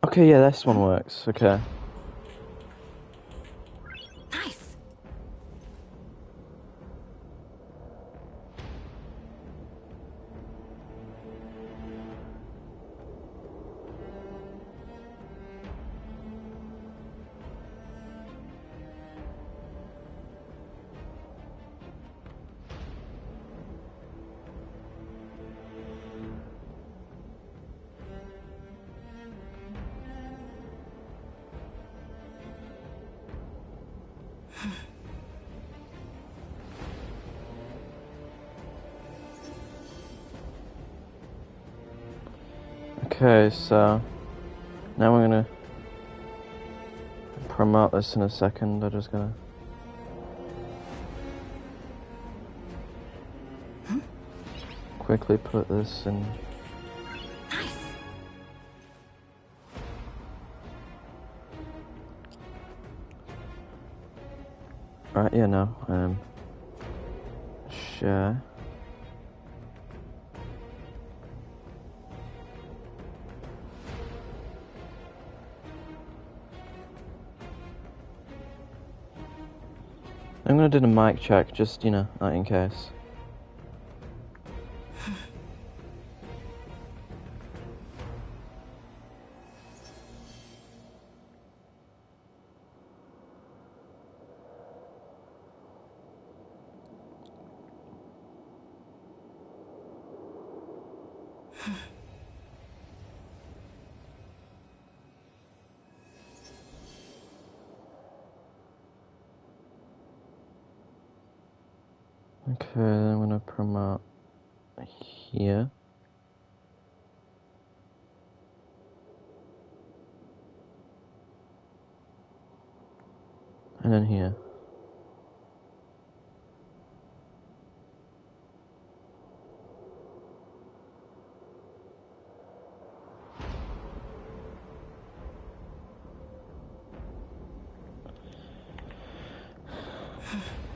Okay, yeah, this one works. Okay. Nice. Okay, so now we're gonna promote this in a second. I'm just gonna quickly put this in. Nice. Right, yeah, no. Share. I'm gonna do the mic check, just, you know, not in case. Okay, then I'm gonna promote here. And then here.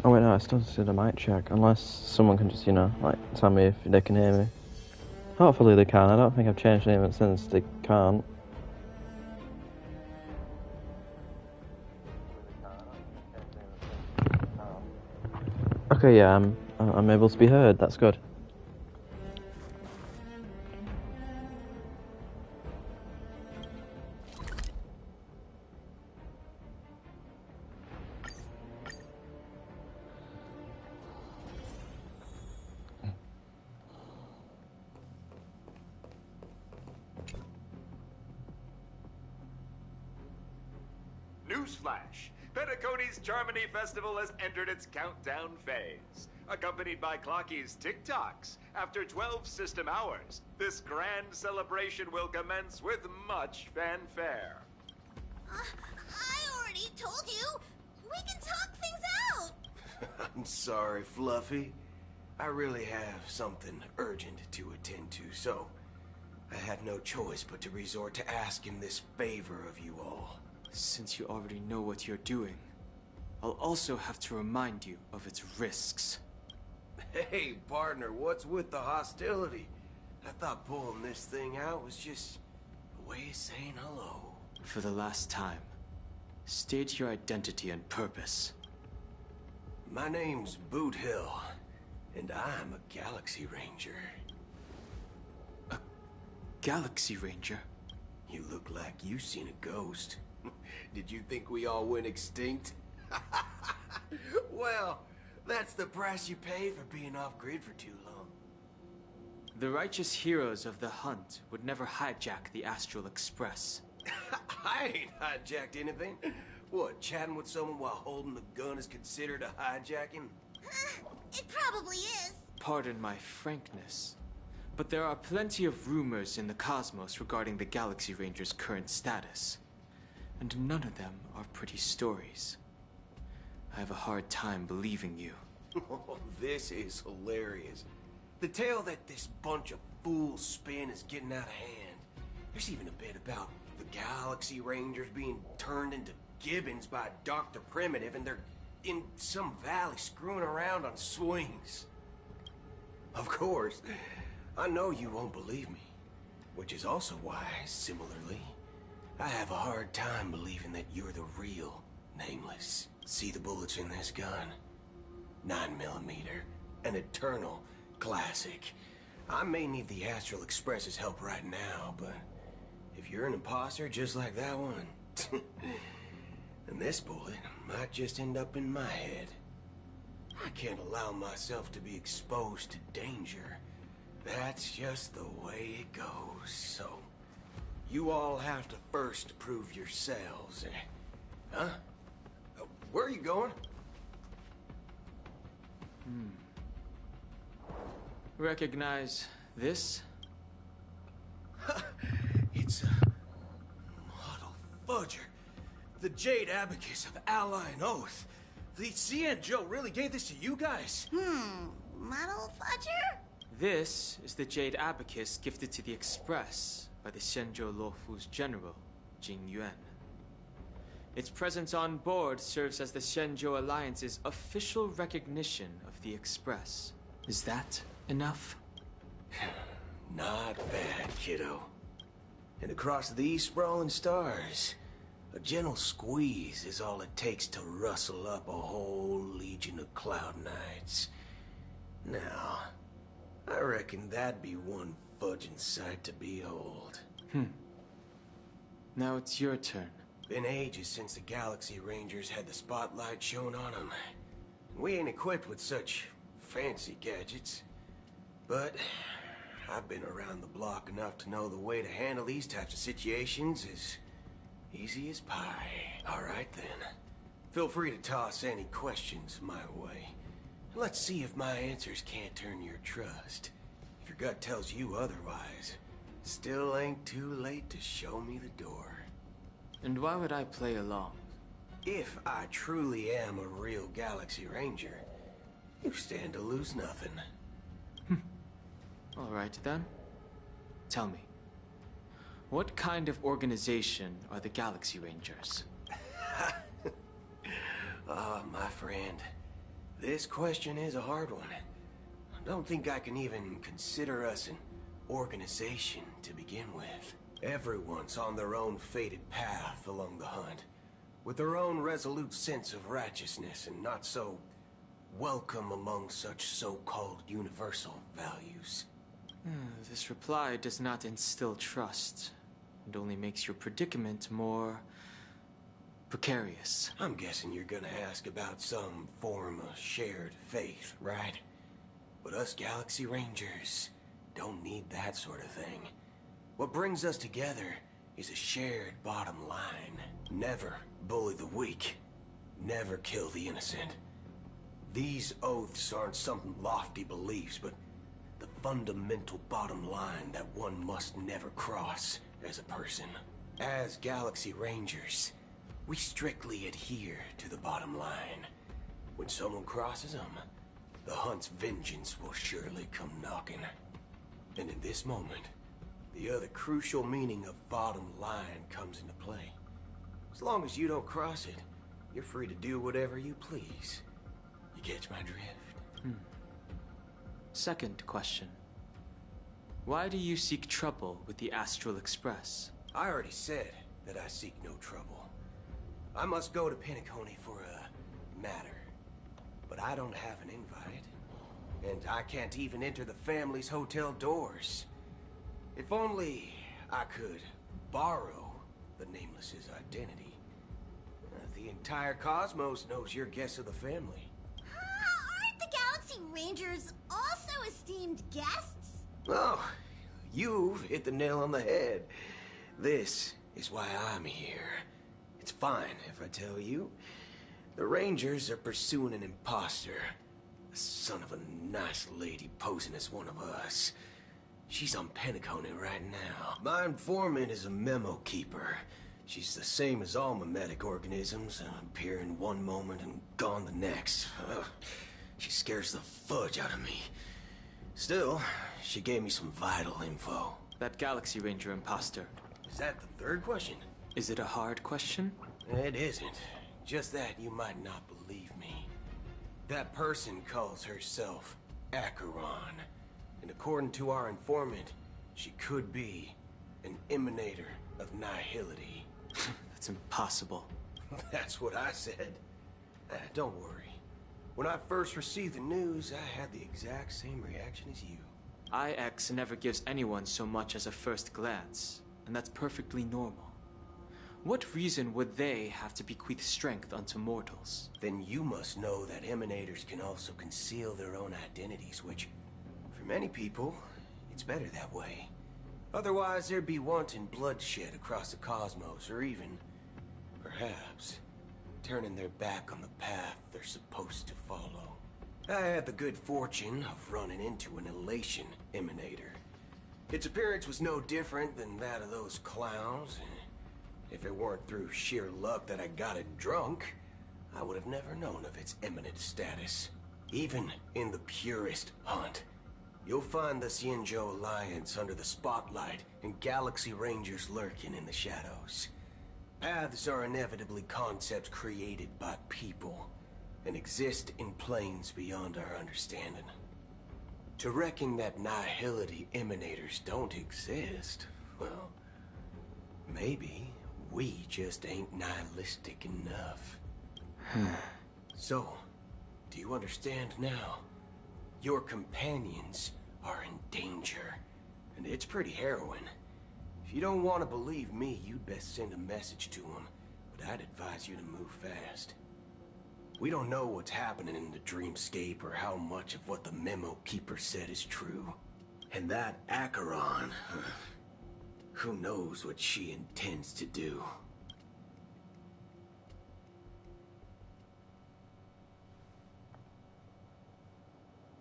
Oh wait, no, I still did a mic check. Unless someone can just, you know, like, tell me if they can hear me. Hopefully they can. I don't think I've changed anything since they can't. Okay, yeah, I'm able to be heard. That's good. Newsflash! Penacony's Charmony Festival has entered its countdown phase. Accompanied by Clocky's TikToks, after 12 system hours, this grand celebration will commence with much fanfare. I already told you. We can talk things out. I'm sorry, Fluffy. I really have something urgent to attend to, so I had no choice but to resort to asking this favor of you all. Since you already know what you're doing, I'll also have to remind you of its risks. Hey, partner, what's with the hostility? I thought pulling this thing out was just a way of saying hello. For the last time, state your identity and purpose. My name's Boot Hill, and I'm a Galaxy Ranger. A Galaxy Ranger? You look like you seen a ghost. Did you think we all went extinct? Well, that's the price you pay for being off-grid for too long. The righteous heroes of the hunt would never hijack the Astral Express. I ain't hijacked anything. What, chatting with someone while holding the gun is considered a hijacking? It probably is. Pardon my frankness, but there are plenty of rumors in the cosmos regarding the Galaxy Ranger's current status. And none of them are pretty stories. I have a hard time believing you. This is hilarious. The tale that this bunch of fools spin is getting out of hand. There's even a bit about the Galaxy Rangers being turned into gibbons by Dr. Primitive, and they're in some valley screwing around on swings. Of course, I know you won't believe me, which is also why, similarly, I have a hard time believing that you're the real Nameless. See the bullets in this gun? 9mm, an eternal classic. I may need the Astral Express's help right now, but if you're an imposter just like that one, then this bullet might just end up in my head. I can't allow myself to be exposed to danger. That's just the way it goes, so... You all have to first prove yourselves. Huh? Where are you going? Recognize this? It's a model fudger. The Jade Abacus of Ally and Oath. The Xianzhou really gave this to you guys? Model fudger? This is the Jade Abacus gifted to the Express by the Xianzhou Luofu's general, Jing Yuan. Its presence on board serves as the Xianzhou Alliance's official recognition of the Express. Is that enough? Not bad, kiddo. And across these sprawling stars, a gentle squeeze is all it takes to rustle up a whole legion of Cloud Knights. Now, I reckon that'd be one fudging sight to behold. Now it's your turn. Been ages since the Galaxy Rangers had the spotlight shown on them. We ain't equipped with such fancy gadgets. But I've been around the block enough to know the way to handle these types of situations is easy as pie. All right then. Feel free to toss any questions my way. Let's see if my answers can't turn your trust. If your gut tells you otherwise, still ain't too late to show me the door. And why would I play along? If I truly am a real Galaxy Ranger, you stand to lose nothing. All right then. Tell me, what kind of organization are the Galaxy Rangers? Oh, my friend. This question is a hard one. I don't think I can even consider us an organization to begin with. Everyone's on their own fated path along the hunt, with their own resolute sense of righteousness and not so welcome among such so-called universal values. This reply does not instill trust, and only makes your predicament more precarious. I'm guessing you're gonna ask about some form of shared faith, right? But us Galaxy Rangers don't need that sort of thing. What brings us together is a shared bottom line. Never bully the weak. Never kill the innocent. These oaths aren't some lofty beliefs, but the fundamental bottom line that one must never cross as a person. As Galaxy Rangers, we strictly adhere to the bottom line. When someone crosses them, the hunt's vengeance will surely come knocking. And in this moment, the other crucial meaning of bottom line comes into play. As long as you don't cross it, you're free to do whatever you please. You catch my drift? Second question. Why do you seek trouble with the Astral Express? I already said that I seek no trouble. I must go to Penacony for a matter. But I don't have an invite. And I can't even enter the family's hotel doors. If only I could borrow the Nameless's identity. The entire cosmos knows you're guests of the family. Aren't the Galaxy Rangers also esteemed guests? Oh, you've hit the nail on the head. This is why I'm here. It's fine if I tell you. The Rangers are pursuing an imposter. A son of a nice lady posing as one of us. She's on Penacony right now. My informant is a memo keeper. She's the same as all mimetic organisms, appearing one moment and gone the next. She scares the fudge out of me. Still, she gave me some vital info. That Galaxy Ranger imposter. Is that the third question? Is it a hard question? It isn't. Just that you might not believe me. That person calls herself Acheron. And according to our informant, she could be an emanator of nihility. That's impossible. That's what I said. Don't worry. When I first received the news, I had the exact same reaction as you. IX never gives anyone so much as a first glance, and that's perfectly normal. What reason would they have to bequeath strength unto mortals? Then you must know that emanators can also conceal their own identities, which, for many people, it's better that way. Otherwise, there'd be wanton bloodshed across the cosmos, or even, perhaps, turning their back on the path they're supposed to follow. I had the good fortune of running into an elation emanator. Its appearance was no different than that of those clowns. If it weren't through sheer luck that I got it drunk, I would have never known of its eminent status. Even in the purest hunt, you'll find the Xianzhou Alliance under the spotlight and Galaxy Rangers lurking in the shadows. Paths are inevitably concepts created by people and exist in planes beyond our understanding. To reckon that nihility emanators don't exist, well, maybe we just ain't nihilistic enough. So, do you understand now? Your companions are in danger, and it's pretty harrowing. If you don't want to believe me, you'd best send a message to them, but I'd advise you to move fast. We don't know what's happening in the dreamscape or how much of what the memo keeper said is true. And that Acheron, who knows what she intends to do.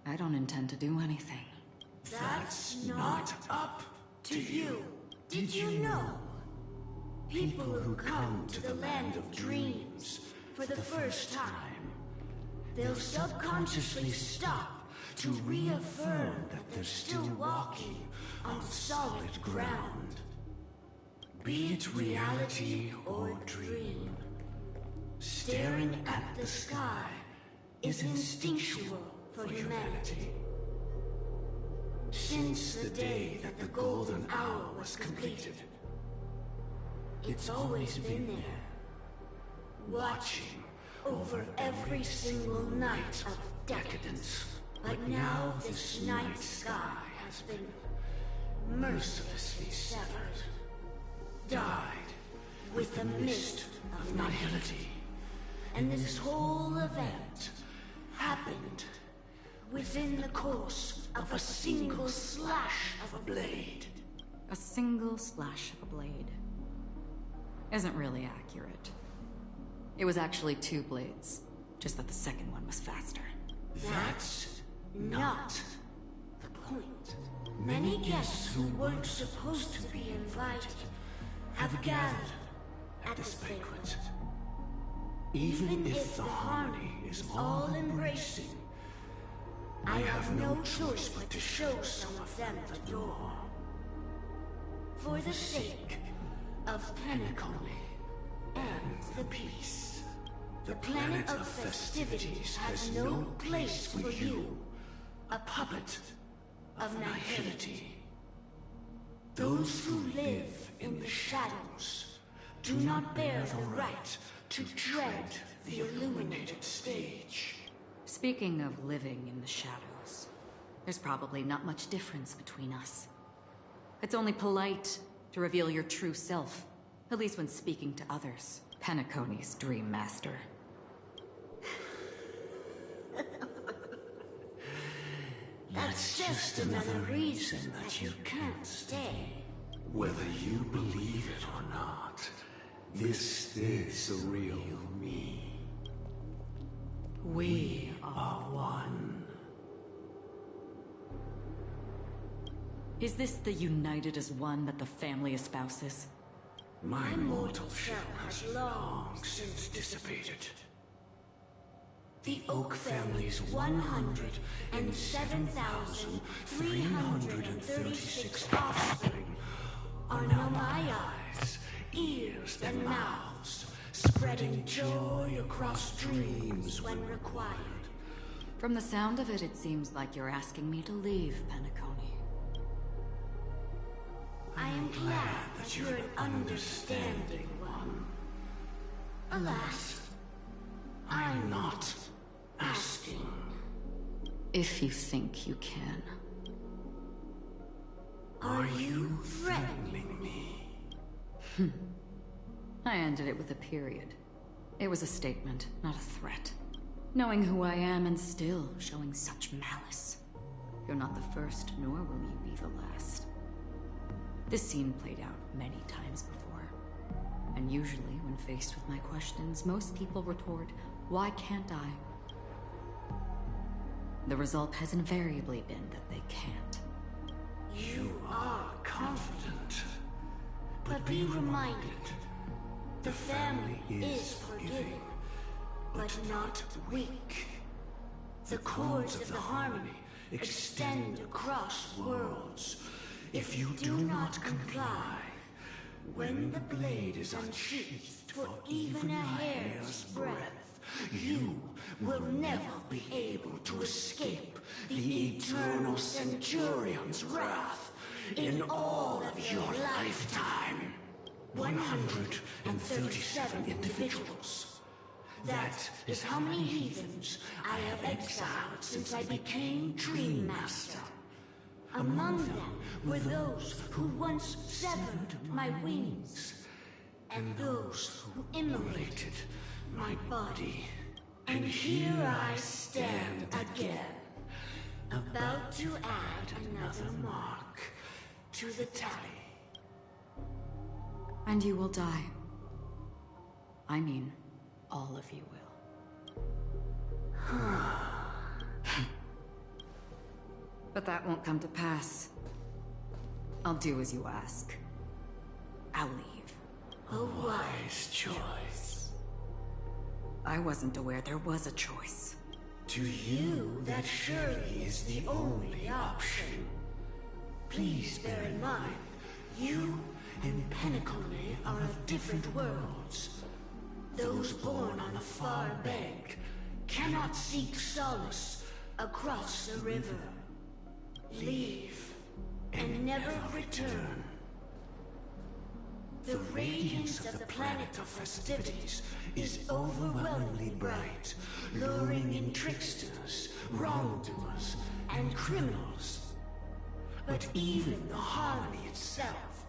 I don't intend to do anything. That's not up to you. Did you know? People who come to the land of dreams for the first time, they'll subconsciously stop to reaffirm that they're still walking on solid ground. Be it reality or dream, staring at the sky is instinctual for humanity. Since the day that the golden hour was completed, it's always been there, watching over every single night of decadence. But now this night sky has been mercilessly severed, dyed with the mist of nihility. And this whole event happened within the course of a single slash of a blade. A single slash of a blade isn't really accurate. It was actually 2 blades, just that the second one was faster. That's not the point. Many guests who weren't supposed to be invited have gathered at this banquet. Even if the harmony is all-embracing, I have no choice but to show some of them the door. For the sake of Penacony and the peace. The planet of festivities has no place for you, a puppet of nihility. Those who live in the shadows do not bear the right to tread the illuminated stage. Speaking of living in the shadows, there's probably not much difference between us. It's only polite to reveal your true self, at least when speaking to others. Penacony's Dream Master. That's just another reason that you can't stay. Whether you believe it or not, this is the real me. We are one. Is this the united as one that the family espouses? My mortal shell has long since dissipated. The Oak family's 107,336 offspring are now my eyes, ears, and mouths, spreading joy across dreams when required. From the sound of it, it seems like you're asking me to leave, Penacony. I am glad that you're an understanding one. Alas, I'm not asking. If you think you can. Are you threatening me? I ended it with a period. It was a statement, not a threat. Knowing who I am and still showing such malice. You're not the first, nor will you be the last. This scene played out many times before. And usually, when faced with my questions, most people retort, "Why can't I?" The result has invariably been that they can't. You are confident. But be reminded, the family is forgiving, but not weak. The cords of the harmony extend across worlds. If you do not comply, when the blade is unsheathed for even a hair's breadth, you will never be able to escape the eternal Centurion's wrath in all of your lifetime. 137 individuals. That is how many heathens I have exiled since I became Dream Master. Among them were those who once severed my wings, and those who immolated my body. And here I stand again, about to add another mark to the tally. And you will die. I mean, all of you will. But that won't come to pass. I'll do as you ask. I'll leave. A wise choice. I wasn't aware there was a choice. To you, that surely is the only option. Please bear in mind, you and Penacony are of different worlds. Those born on the far bank cannot seek solace across the river. Leave and never return. The radiance of the planet of festivities is overwhelmingly bright, luring in tricksters, wrongdoers, and criminals. But even the harmony itself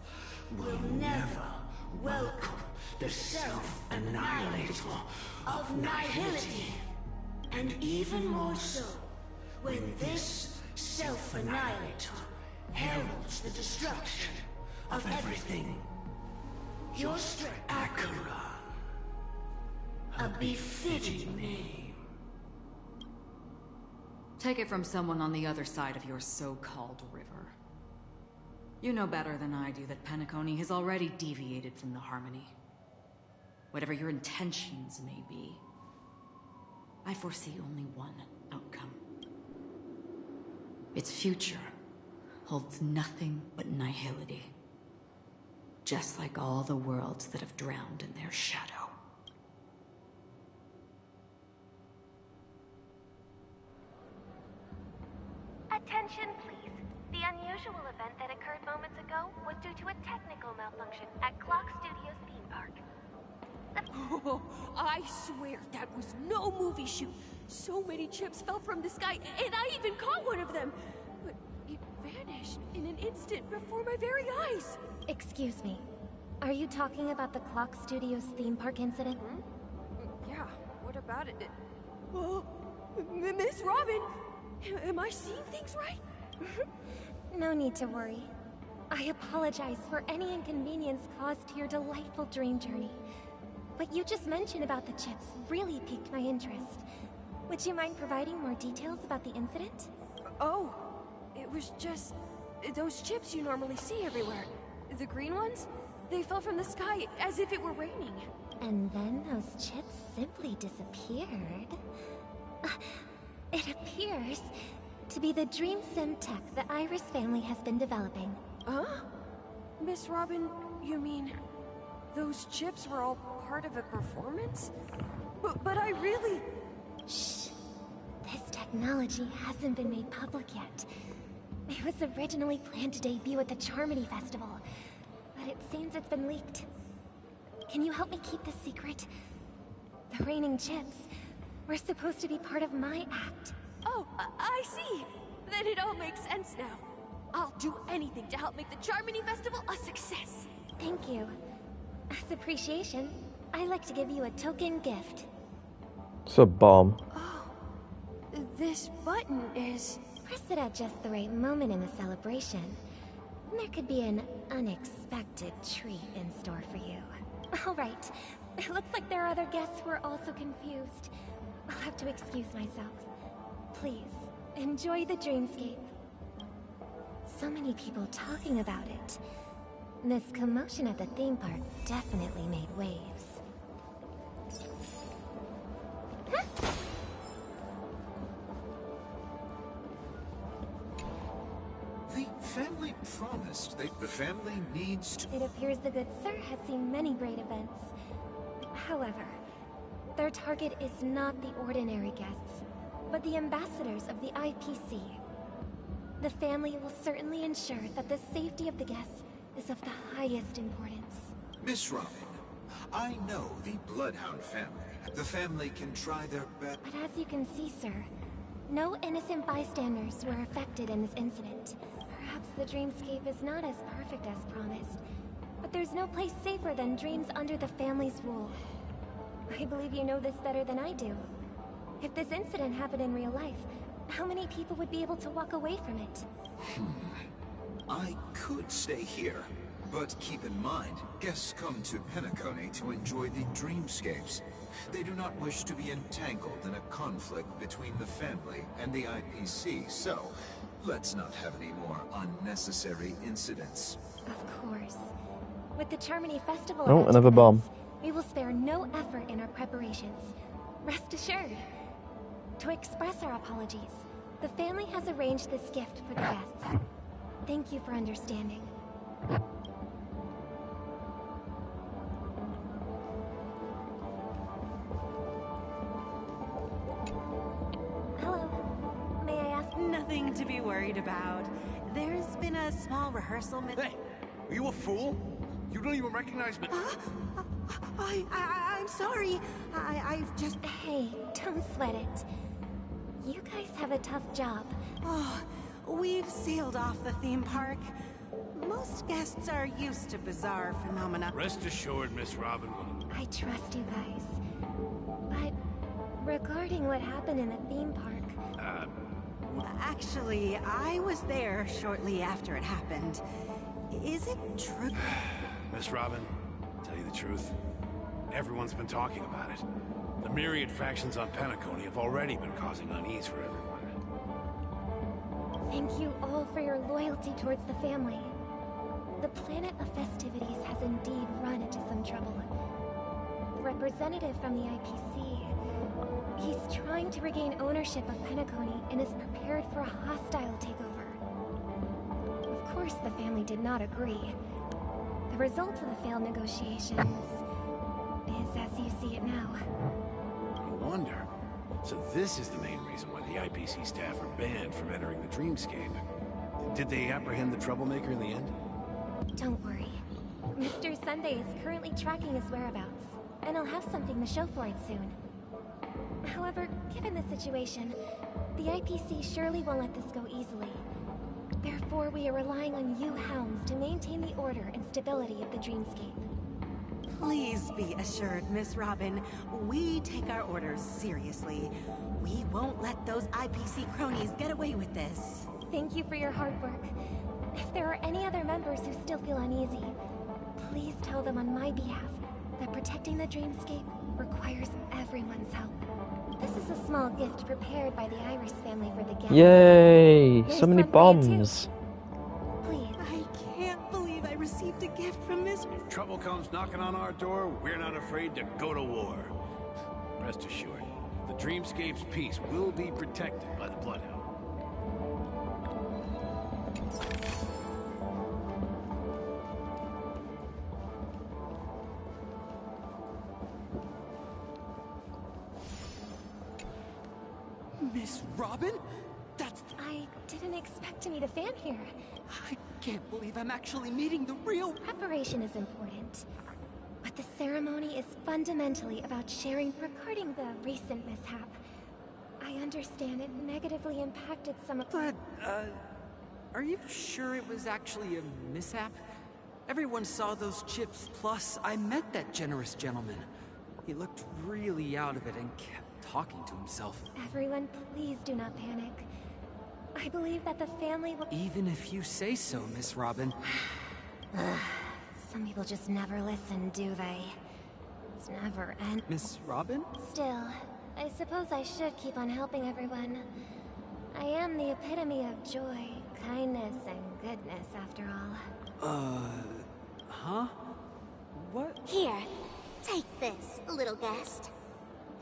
will never welcome the self-annihilator of nihility. And even more so, when this self-annihilator heralds the destruction of everything. Your strength, Acheron. A befitting name. Take it from someone on the other side of your so-called river. You know better than I do that Penacony has already deviated from the harmony. Whatever your intentions may be, I foresee only one outcome. Its future holds nothing but nihility. Just like all the worlds that have drowned in their shadow. Attention, please. The unusual event that occurred moments ago was due to a technical malfunction at Clock Studios theme park. Oh, I swear that was no movie shoot. So many chips fell from the sky, and I even caught one of them. But it vanished in an instant before my very eyes. Excuse me. Are you talking about the Clock Studios theme park incident? Yeah, what about it? Oh, Miss Robin, am I seeing things right? No need to worry. I apologize for any inconvenience caused to your delightful dream journey. What you just mentioned about the chips really piqued my interest. Would you mind providing more details about the incident? Oh, it was just those chips you normally see everywhere. The green ones? They fell from the sky as if it were raining. And then those chips simply disappeared. It appears to be the Dream Sim tech the Iris family has been developing. Huh? Miss Robin, you mean those chips were all part of a performance? But I really... Shh. This technology hasn't been made public yet. It was originally planned to debut at the Charmony Festival, but it seems it's been leaked. Can you help me keep this secret? The raining chips were supposed to be part of my act. Oh, I see. Then it all makes sense now. I'll do anything to help make the Charmony Festival a success. Thank you. As appreciation, I'd like to give you a token gift. It's a bomb. Oh, this button is... Press it at just the right moment in the celebration. There could be an unexpected treat in store for you. All right. It looks like there are other guests who are also confused. I'll have to excuse myself. Please, enjoy the dreamscape. So many people talking about it. This commotion at the theme park definitely made waves. Huh? The family promised the family needs to... It appears the good sir has seen many great events. However, their target is not the ordinary guests, but the ambassadors of the IPC. The family will certainly ensure that the safety of the guests is of the highest importance. Miss Robin, I know the Bloodhound family. The family can try their best... But as you can see, sir, no innocent bystanders were affected in this incident. Perhaps the dreamscape is not as perfect as promised, but there's no place safer than dreams under the family's rule. I believe you know this better than I do. If this incident happened in real life, how many people would be able to walk away from it? I could stay here, but keep in mind, guests come to Penacony to enjoy the dreamscapes. They do not wish to be entangled in a conflict between the family and the IPC, so let's not have any more unnecessary incidents. Of course. With the Charmony Festival Oh, another bomb. We will spare no effort in our preparations. Rest assured. To express our apologies, the family has arranged this gift for the guests. Thank you for understanding. Hello. May I ask? Nothing to be worried about. There's been a small rehearsal. Hey, are you a fool? You don't even recognize me. I'm sorry. I've just... Hey, don't sweat it. You guys have a tough job. Oh, we've sealed off the theme park. Most guests are used to bizarre phenomena. Rest assured, Miss Robin. I trust you guys. But regarding what happened in the theme park... Actually, I was there shortly after it happened. Is it true? Miss Robin, tell you the truth, everyone's been talking about it. The myriad factions on Penacony have already been causing unease for everyone. Thank you all for your loyalty towards the family. The planet of festivities has indeed run into some trouble. The representative from the IPC... He's trying to regain ownership of Penacony and is prepared for a hostile takeover. Of course, the family did not agree. The result of the failed negotiations is as you see it now. No wonder. So this is the main reason why the IPC staff are banned from entering the dreamscape. Did they apprehend the troublemaker in the end? Don't worry. Mr. Sunday is currently tracking his whereabouts, and I'll have something to show for it soon. However, given the situation, the IPC surely won't let this go easily. Therefore, we are relying on you hounds to maintain the order and stability of the dreamscape. Please be assured, Miss Robin, we take our orders seriously. We won't let those IPC cronies get away with this. Thank you for your hard work. If there are any other members who still feel uneasy, please tell them on my behalf that protecting the dreamscape requires everyone's help. This is a small gift prepared by the Iris family for the guests. Yay! Here's So many one for you, bombs. Please. I can't believe I received a gift from Miss... If trouble comes knocking on our door, we're not afraid to go to war. Rest assured, the dreamscape's peace will be protected by the Bloodhound. Miss Robin? I didn't expect to meet a fan here. I can't believe I'm actually meeting the real... Preparation is important, but The ceremony is fundamentally about sharing regarding the recent mishap. I understand it negatively impacted some of But, are you sure it was actually a mishap? Everyone saw those chips, plus I met that generous gentleman. He looked really out of it and kept talking to himself. Everyone, please do not panic. I believe that the family will— Even if you say so, Miss Robin. Some people just never listen, do they? It's never end. Miss Robin? Still, I suppose I should keep on helping everyone. I am the epitome of joy, kindness, and goodness, after all. Huh? What? Here, take this, little guest.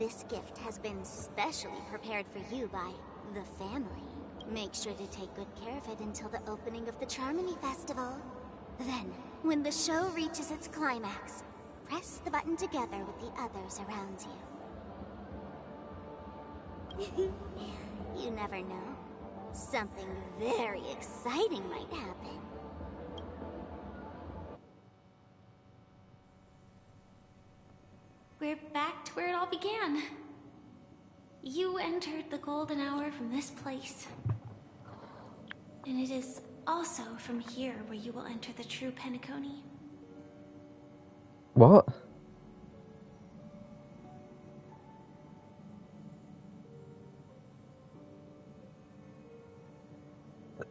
This gift has been specially prepared for you by the family. Make sure to take good care of it until the opening of the Charmony Festival. Then, when the show reaches its climax, press the button together with the others around you. You never know. Something very exciting might happen. We're back to where it all began. You entered the golden hour from this place. And it is also from here where you will enter the true Penacony. What?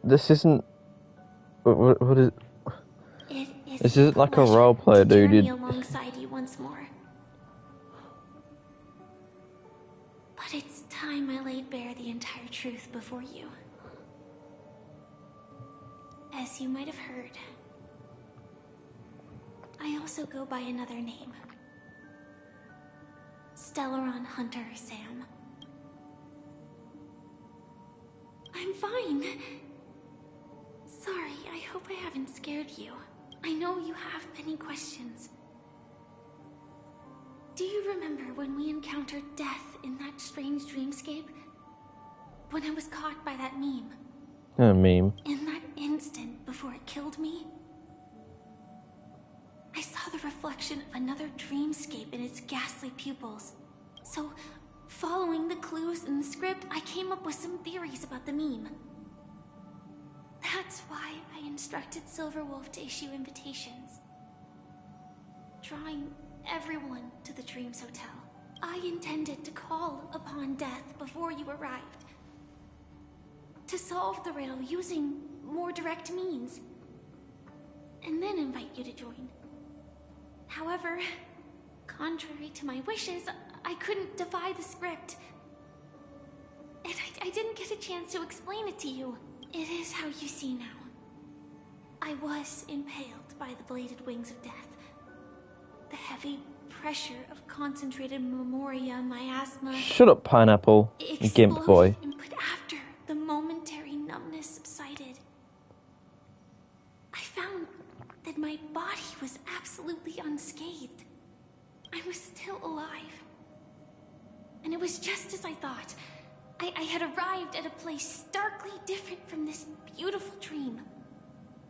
This isn't... What is... This isn't like a roleplay, dude. Journey alongside you once more. But it's time I laid bare the entire truth before you. As you might have heard, I also go by another name. Stellaron Hunter Sam. I'm fine. Sorry, I hope I haven't scared you. I know you have many questions. Do you remember when we encountered death in that strange dreamscape? When I was caught by that meme? A meme. In that instant before it killed me, I saw the reflection of another dreamscape in its ghastly pupils. So, following the clues in the script, I came up with some theories about the meme. That's why I instructed Silverwolf to issue invitations, drawing everyone to the Dreams Hotel. I intended to call upon death before you arrived, to solve the riddle using more direct means, and then invite you to join. However, contrary to my wishes, I couldn't defy the script. And I didn't get a chance to explain it to you. It is how you see now. I was impaled by the bladed wings of death. The heavy pressure of concentrated memoria, miasma... Shut up, Pineapple. Gimp boy. But after the momentary numbness subsided, I found that my body was absolutely unscathed. I was still alive. And it was just as I thought. I had arrived at a place starkly different from this beautiful dream.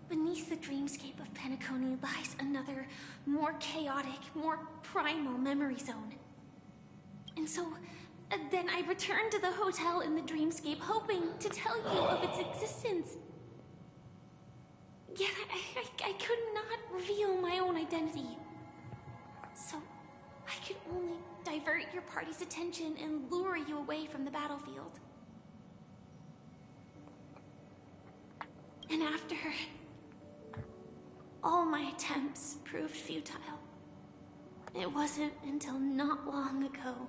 Beneath the dreamscape of Penacony lies another, more chaotic, more primal memory zone. And so, then I returned to the hotel in the dreamscape, hoping to tell you of its existence. Yet I could not reveal my own identity. So, I could only divert your party's attention and lure you away from the battlefield. And after all my attempts proved futile, it wasn't until not long ago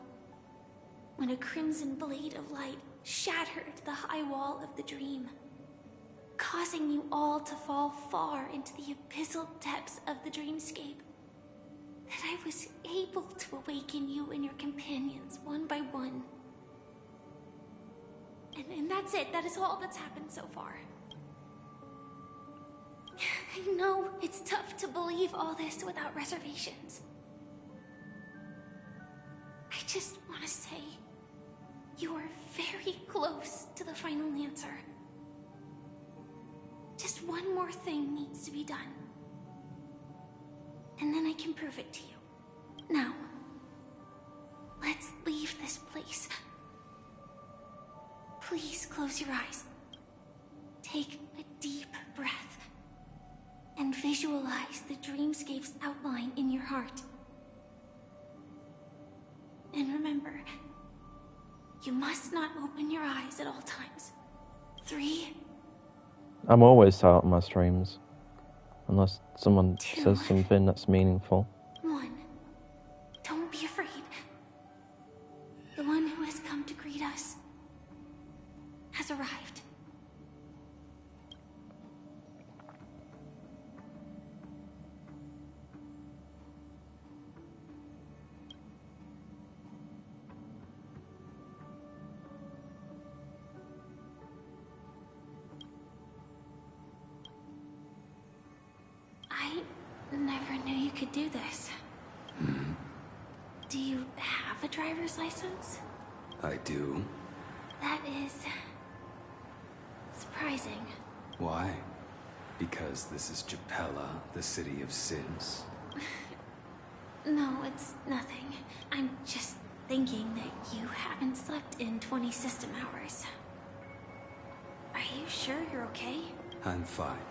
when a crimson blade of light shattered the high wall of the dream, causing you all to fall far into the abyssal depths of the dreamscape, that I was able to awaken you and your companions one by one. And that's it. That is all that's happened so far. I know it's tough to believe all this without reservations. I just want to say, you are very close to the final answer. Just one more thing needs to be done. And then I can prove it to you. Now, let's leave this place. Please close your eyes. Take a deep breath. And visualize the dreamscape's outline in your heart. And remember, you must not open your eyes at all times. 3. I'm always silent on my streams. Unless someone 2, says something that's meaningful. 1. Don't be afraid. The one who has come to greet us has arrived. I never knew you could do this. Do you have a driver's license? I do. That is surprising. Why? Because this is Japella, the city of sins? No, it's nothing. I'm just thinking that you haven't slept in 20 system hours. Are you sure you're okay? I'm fine.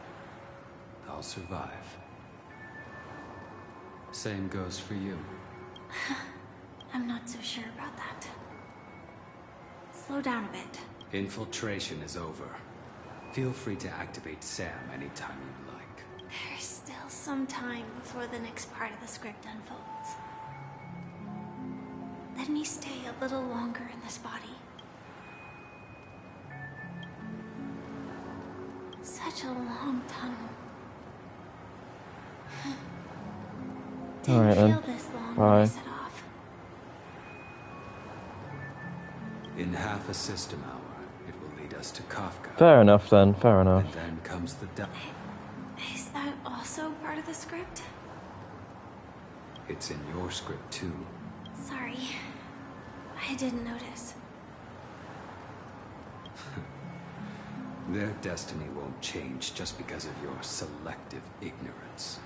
I'll survive. Same goes for you. I'm not so sure about that. Slow down a bit. Infiltration is over. Feel free to activate Sam anytime you like. There's still some time before the next part of the script unfolds. Let me stay a little longer in this body. Such a long tunnel. Alright then. Feel this long Bye. when I set off. In half a system hour, it will lead us to Kafka. Fair enough then, fair enough. And then comes the Is that also part of the script? It's in your script too. Sorry. I didn't notice. Their destiny won't change just because of your selective ignorance.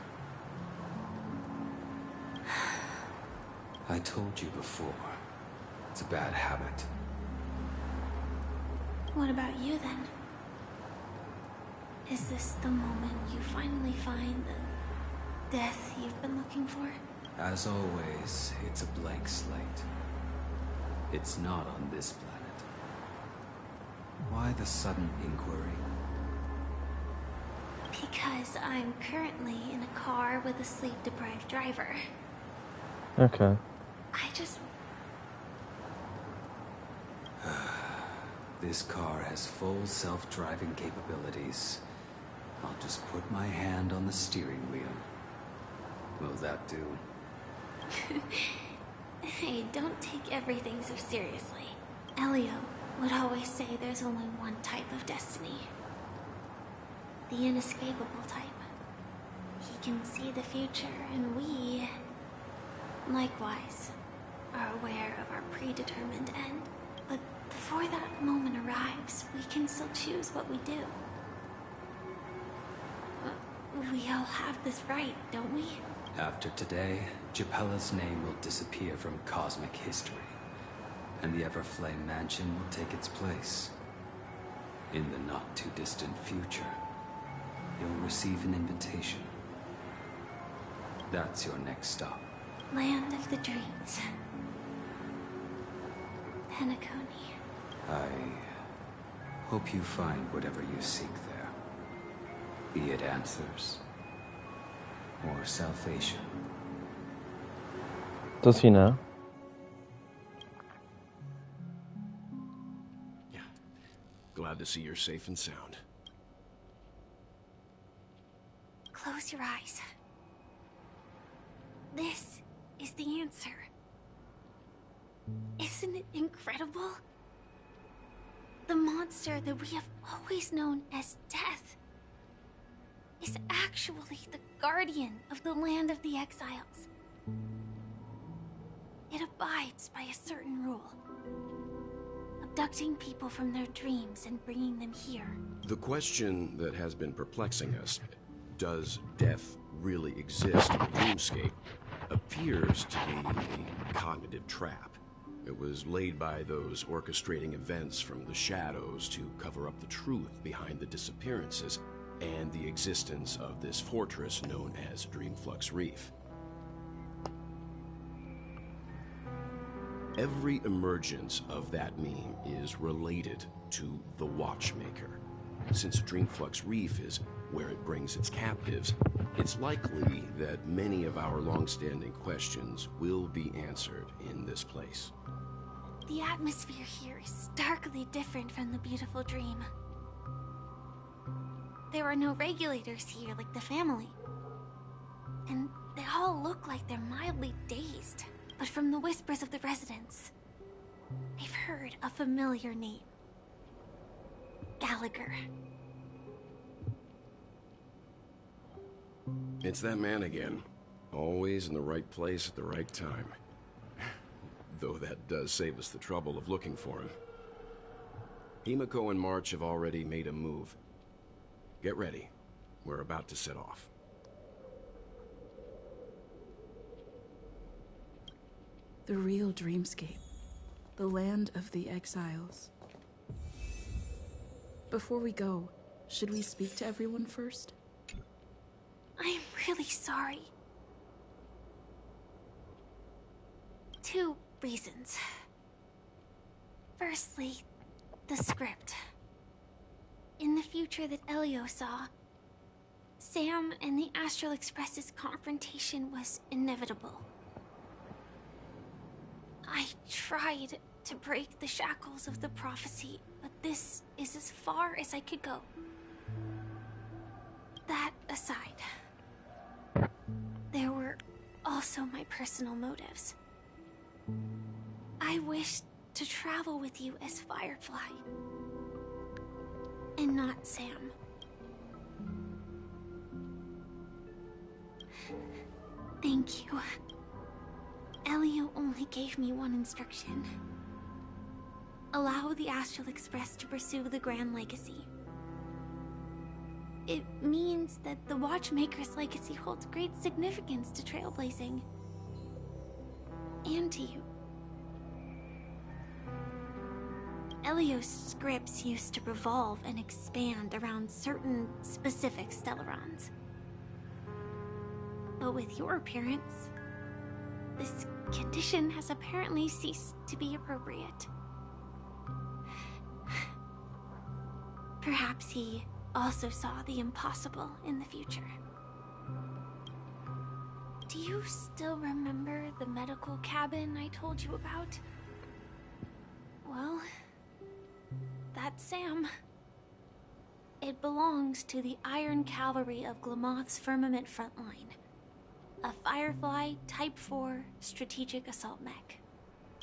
I told you before, it's a bad habit. What about you then? Is this the moment you finally find the death you've been looking for? As always, it's a blank slate. It's not on this planet. Why the sudden inquiry? Because I'm currently in a car with a sleep-deprived driver. Okay. I just... This car has full self-driving capabilities. I'll just put my hand on the steering wheel. Will that do? Hey, don't take everything so seriously. Elio would always say there's only one type of destiny. The inescapable type. He can see the future, and we, likewise, are aware of our predetermined end. But before that moment arrives, we can still choose what we do. We all have this right, don't we? After today, Japella's name will disappear from cosmic history, and the Everflame Mansion will take its place. In the not-too-distant future, you'll receive an invitation. That's your next stop. Land of the Dreams. Penacony. I hope you find whatever you seek there. Be it answers or salvation. Does he know? Yeah. Glad to see you're safe and sound. Close your eyes. This is the answer. Isn't it incredible? The monster that we have always known as Death is actually the guardian of the land of the exiles. It abides by a certain rule. Abducting people from their dreams and bringing them here. The question that has been perplexing us, does death really exist in the dreamscape? appears to be a cognitive trap. It was laid by those orchestrating events from the shadows to cover up the truth behind the disappearances and the existence of this fortress known as Dreamflux Reef. Every emergence of that meme is related to the Watchmaker. Since Dreamflux Reef is where it brings its captives, it's likely that many of our long-standing questions will be answered in this place. The atmosphere here is starkly different from the beautiful dream. There are no regulators here like the family. And they all look like they're mildly dazed. But from the whispers of the residents, I've heard a familiar name. Gallagher. It's that man again. Always in the right place at the right time. Though that does save us the trouble of looking for him. Himiko and March have already made a move. Get ready. We're about to set off. The real dreamscape. The land of the exiles. Before we go, should we speak to everyone first? I'm really sorry. 2 reasons. Firstly, the script. In the future that Elio saw, Sam and the Astral Express's confrontation was inevitable. I tried to break the shackles of the prophecy, but this is as far as I could go. That aside, there were also my personal motives. I wished to travel with you as Firefly, and not Sam. Thank you. Elio only gave me one instruction. Allow the Astral Express to pursue the Grand Legacy. It means that the Watchmaker's legacy holds great significance to trailblazing. And to you. Elio's scripts used to revolve and expand around certain specific Stellarons. But with your appearance, this condition has apparently ceased to be appropriate. Perhaps he also saw the impossible in the future. Do you still remember the medical cabin I told you about? Well, that's Sam. It belongs to the Iron Cavalry of Glamoth's Firmament Frontline. A Firefly Type 4 strategic assault mech.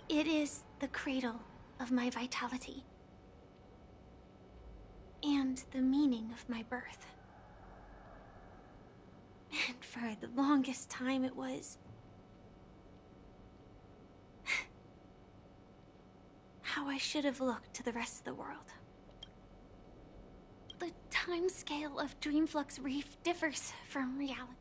It is the cradle of my vitality. And the meaning of my birth. And for the longest time it was... how I should have looked to the rest of the world. The timescale of Dreamflux Reef differs from reality.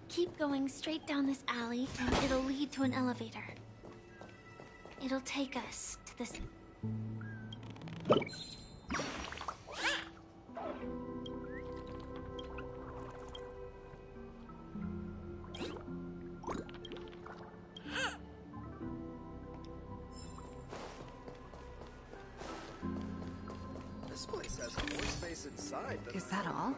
Keep going straight down this alley, and it'll lead to an elevator. It'll take us to this... This place has more space inside than... Is that all?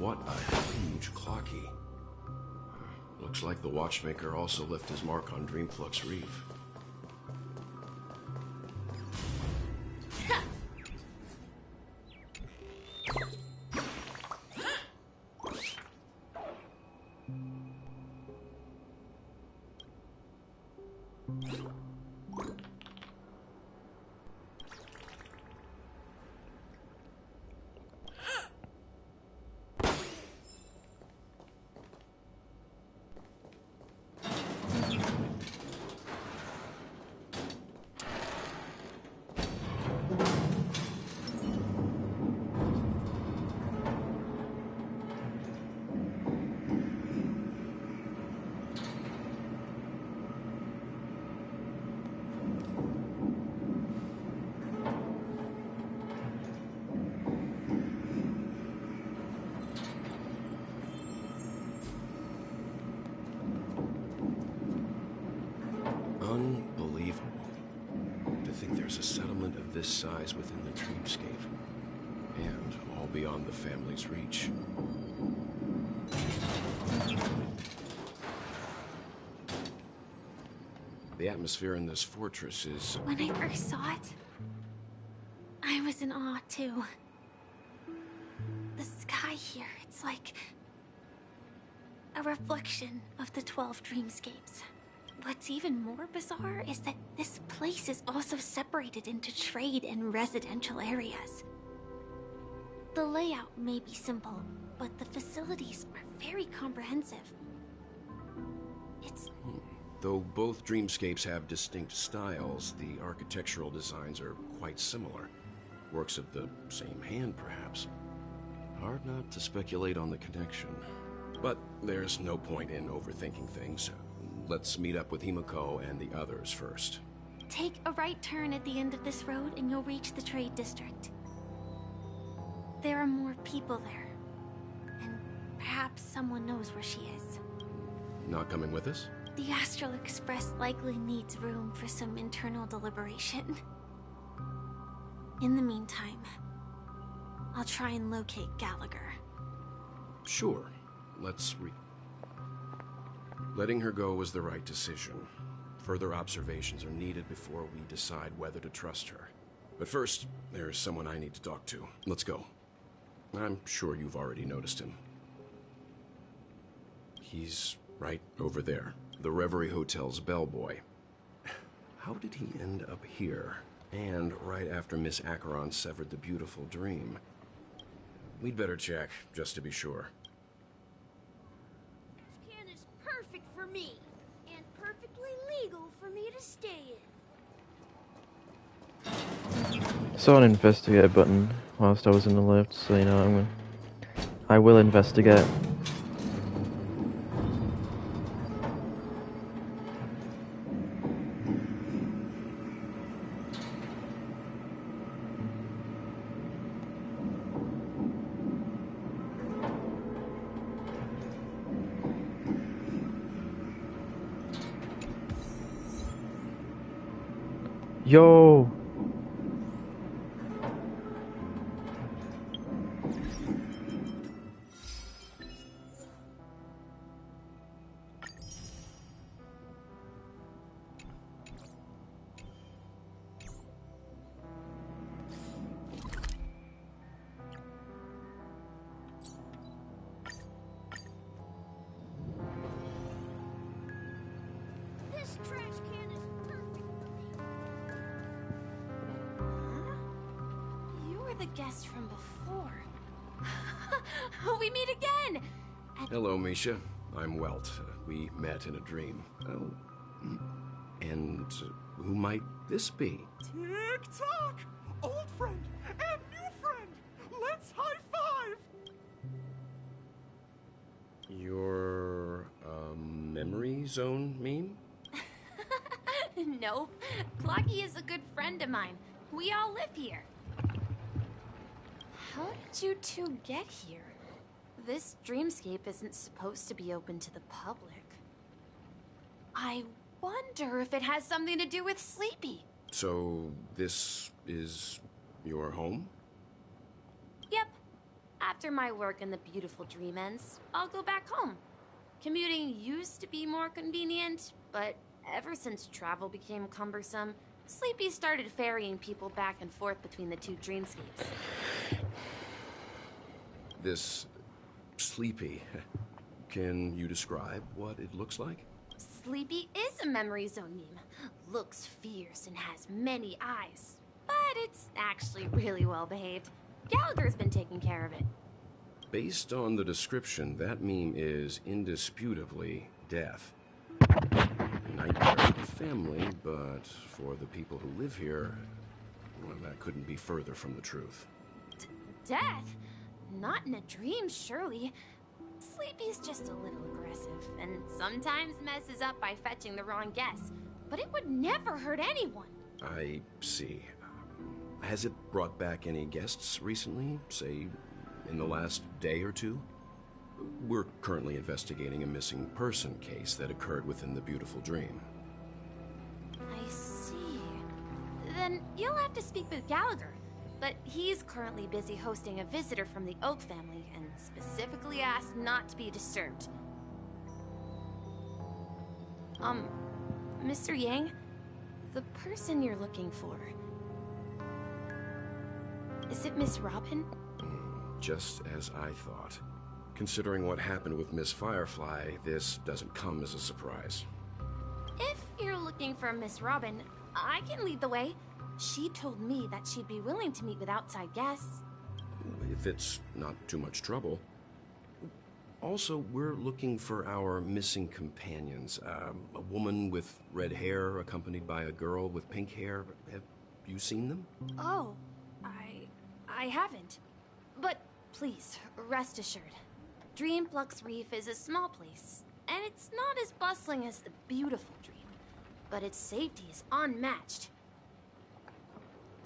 What a huge clocky. Looks like the watchmaker also left his mark on Dreamflux Reef. Unbelievable. To think there's a settlement of this size within the dreamscape. And all beyond the family's reach. The atmosphere in this fortress is... When I first saw it, I was in awe too. The sky here, it's like a reflection of the 12 dreamscapes. What's even more bizarre is that this place is also separated into trade and residential areas. The layout may be simple, but the facilities are very comprehensive. It's... Though both dreamscapes have distinct styles, the architectural designs are quite similar. Works of the same hand, perhaps. Hard not to speculate on the connection. But there's no point in overthinking things. Let's meet up with Himiko and the others first. Take a right turn at the end of this road and you'll reach the trade district. There are more people there. And perhaps someone knows where she is. Not coming with us? The Astral Express likely needs room for some internal deliberation. In the meantime, I'll try and locate Gallagher. Sure. Letting her go was the right decision. Further observations are needed before we decide whether to trust her. But first, there's someone I need to talk to. Let's go. I'm sure you've already noticed him. He's right over there. The Reverie Hotel's bellboy. How did he end up here? And right after Miss Acheron severed the beautiful dream. We'd better check, just to be sure. This can is perfect for me, and perfectly legal for me to stay in. Saw an investigate button whilst I was in the lift, so you know I will investigate. Yo! This trash can is perfect for me. You were the guest from before. We meet again! Hello, Misha. I'm Welt. We met in a dream. Oh. And who might this be? Tick-tock! Old friend and new friend! Let's high-five! Your, memory zone meme? Nope. Clocky is a good friend of mine. We all live here. How did you two get here? This dreamscape isn't supposed to be open to the public. I wonder if it has something to do with Sleepy. So, this is your home? Yep. After my work in the beautiful dream ends, I'll go back home. Commuting used to be more convenient, but ever since travel became cumbersome, Sleepy started ferrying people back and forth between the two dreamscapes. This Sleepy, can you describe what it looks like? Sleepy is a memory zone meme. Looks fierce and has many eyes. But it's actually really well behaved. Gallagher's been taking care of it. Based on the description, that meme is indisputably death. Nightmare for the family, but for the people who live here, well, that couldn't be further from the truth. Death? Not in a dream, surely. Sleepy's just a little aggressive, and sometimes messes up by fetching the wrong guess. But it would never hurt anyone. I see. Has it brought back any guests recently, say, in the last day or two? We're currently investigating a missing person case that occurred within the beautiful dream. I see. Then you'll have to speak with Gallagher. But he's currently busy hosting a visitor from the Oak family and specifically asked not to be disturbed. Mr. Yang, the person you're looking for, is it Miss Robin? Just as I thought. Considering what happened with Miss Firefly, this doesn't come as a surprise. If you're looking for Miss Robin, I can lead the way. She told me that she'd be willing to meet with outside guests. If it's not too much trouble. Also, we're looking for our missing companions. A woman with red hair accompanied by a girl with pink hair. Have you seen them? Oh, I haven't. But please, rest assured. Dreamflux Reef is a small place, and it's not as bustling as the beautiful dream, but its safety is unmatched.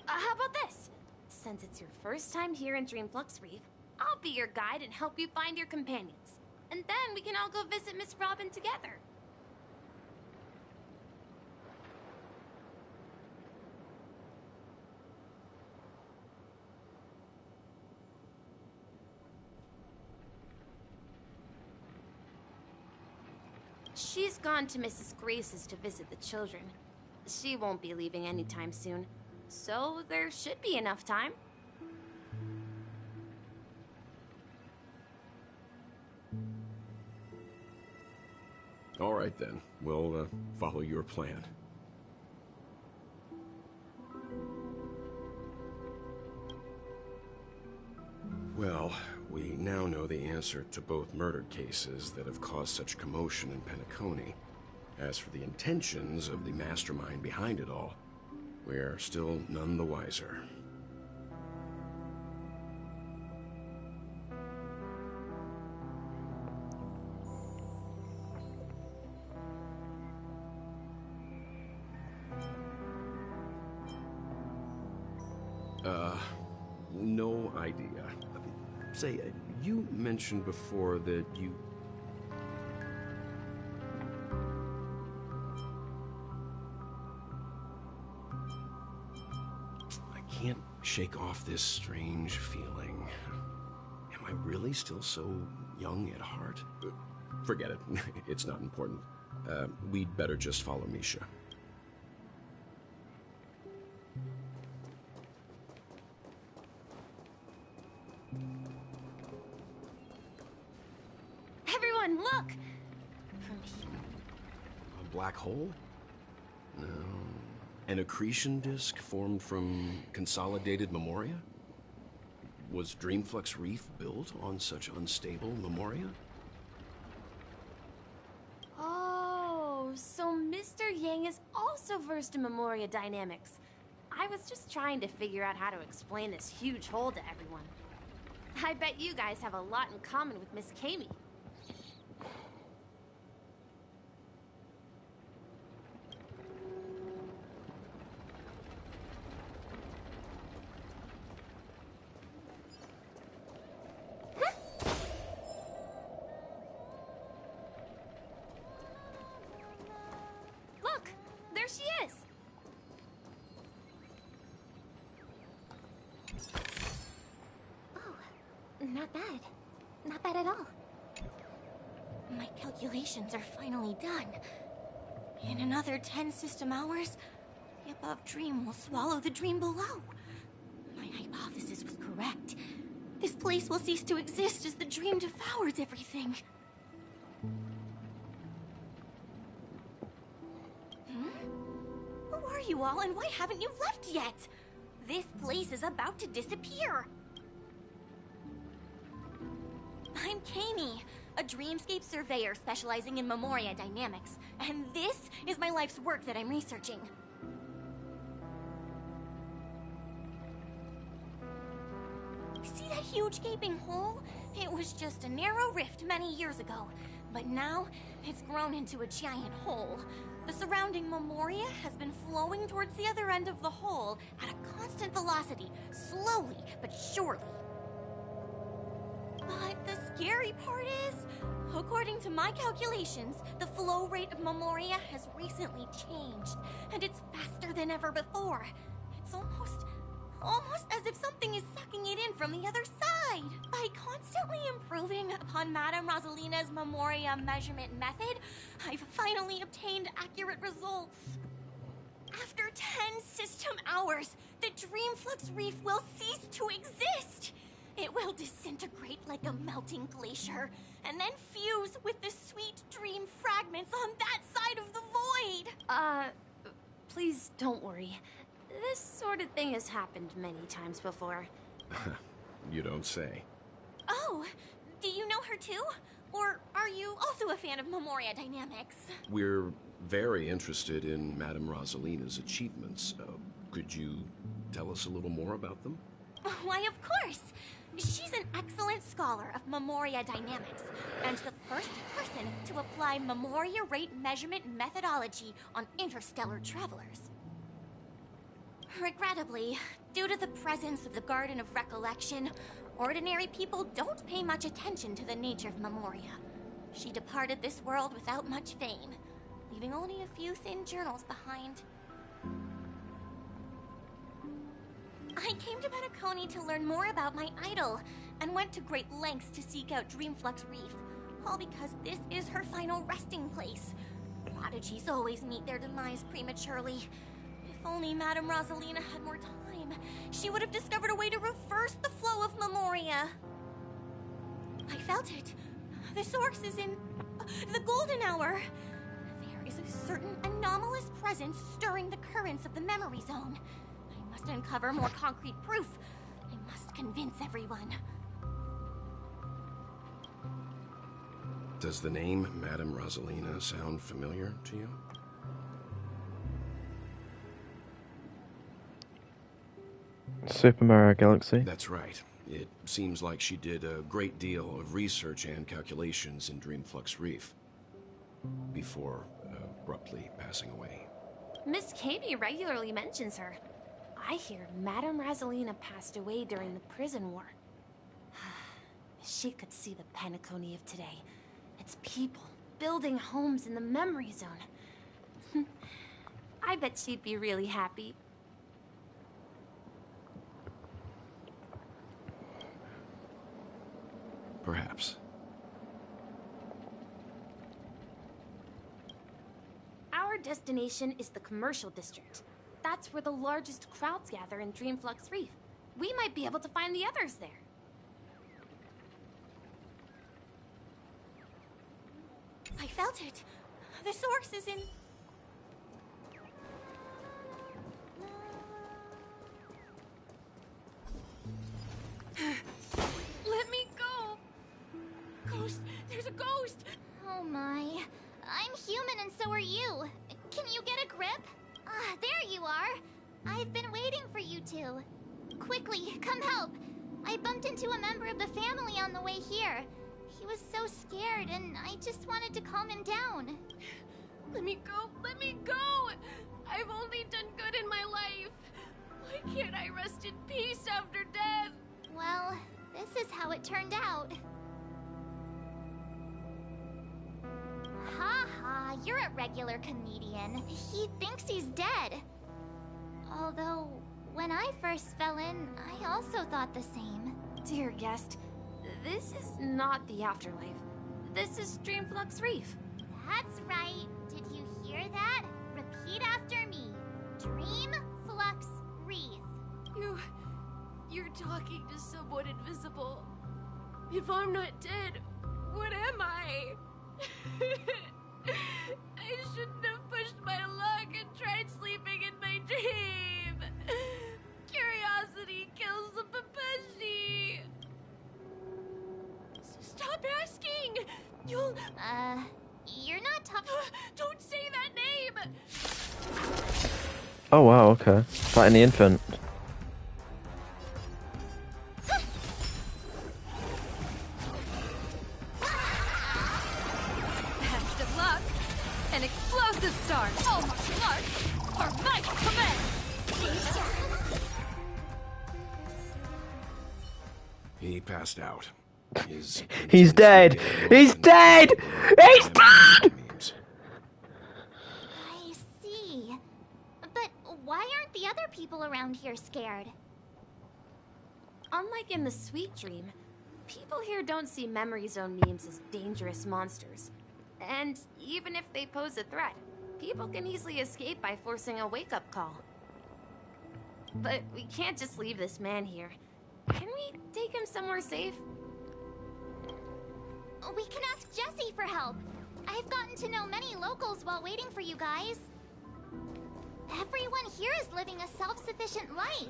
How about this? Since it's your first time here in Dreamflux Reef, I'll be your guide and help you find your companions. And then we can all go visit Miss Robin together. She's gone to Mrs. Grace's to visit the children. She won't be leaving anytime soon, so there should be enough time. All right, then. We'll follow your plan. Well, we now know the answer to both murder cases that have caused such commotion in Penacony. As for the intentions of the mastermind behind it all, we're still none the wiser. No idea. Say, you mentioned before that you... I can't shake off this strange feeling. Am I really still so young at heart? Forget it. It's not important. We'd better just follow Misha. Everyone, look! From here. A black hole? No. An accretion disk formed from consolidated memoria? Was Dreamflux Reef built on such unstable memoria? Oh, so Mr. Yang is also versed in memoria dynamics. I was just trying to figure out how to explain this huge hole to everyone. I bet you guys have a lot in common with Miss Kami. Look, there she is. Not bad. Not bad at all. My calculations are finally done. In another 10 system hours, the above dream will swallow the dream below. My hypothesis was correct. This place will cease to exist as the dream devours everything. Who are you all, and why haven't you left yet? This place is about to disappear. I'm Kami, a dreamscape surveyor specializing in Memoria dynamics, and this is my life's work that I'm researching. See that huge gaping hole? It was just a narrow rift many years ago, but now it's grown into a giant hole. The surrounding Memoria has been flowing towards the other end of the hole at a constant velocity, slowly but surely. But the scary part is, according to my calculations, the flow rate of Memoria has recently changed, and it's faster than ever before. It's almost as if something is sucking it in from the other side. By constantly improving upon Madame Rosalina's Memoria measurement method, I've finally obtained accurate results. After 10 system hours, the Dreamflux Reef will cease to exist. It will disintegrate like a melting glacier, and then fuse with the sweet dream fragments on that side of the void. Please don't worry. This sort of thing has happened many times before. You don't say. Oh, do you know her too? Or are you also a fan of Memoria dynamics? We're very interested in Madame Rosalina's achievements. Could you tell us a little more about them? Why, of course. She's an excellent scholar of Memoria dynamics, and the first person to apply Memoria rate measurement methodology on interstellar travelers. Regrettably, due to the presence of the Garden of Recollection, ordinary people don't pay much attention to the nature of Memoria. She departed this world without much fame, leaving only a few thin journals behind. I came to Penacony to learn more about my idol, and went to great lengths to seek out Dreamflux Reef, all because this is her final resting place. Prodigies always meet their demise prematurely. If only Madame Rosalina had more time, she would have discovered a way to reverse the flow of Memoria. I felt it. The source is in the golden hour. There is a certain anomalous presence stirring the currents of the memory zone. I must uncover more concrete proof. I must convince everyone. Does the name Madame Rosalina sound familiar to you? Super Mario Galaxy? That's right. It seems like she did a great deal of research and calculations in Dreamflux Reef before abruptly passing away. Miss Kami regularly mentions her. I hear Madame Rosalina passed away during the prison war. She could see the Penacony of today. Its people building homes in the memory zone. I bet she'd be really happy. Perhaps. Our destination is the commercial district. That's where the largest crowds gather in Dreamflux Reef. We might be able to find the others there. I felt it. The source is in... Let me go! Ghost! There's a ghost! Oh my. I'm human and so are you. Can you get a grip? Ah, there you are. I've been waiting for you two. Quickly, come help. I bumped into a member of the family on the way here. He was so scared and I just wanted to calm him down. Let me go! Let me go! I've only done good in my life. Why can't I rest in peace after death? Well, this is how it turned out. Ha ha, you're a regular comedian. He thinks he's dead. Although, when I first fell in, I also thought the same. Dear guest, This is not the afterlife. This is Dreamflux Reef. That's right. Did you hear that? Repeat after me. Dreamflux Reef. You're talking to someone invisible. If I'm not dead, what am I? I shouldn't have pushed my luck and tried sleeping in my dream. Curiosity kills the Papeshi. Stop asking! You're not talking. Don't say that name! Oh wow, okay. Fighting the infant. Best of luck. An explosive start. Oh my lord. For my command. He passed out. He's dead! He's dead! He's dead! I see. But why aren't the other people around here scared? Unlike in the Sweet Dream, people here don't see Memory Zone memes as dangerous monsters. And even if they pose a threat, people can easily escape by forcing a wake-up call. But we can't just leave this man here. Can we take him somewhere safe? We can ask Jessie for help. I've gotten to know many locals while waiting for you guys. Everyone here is living a self-sufficient life.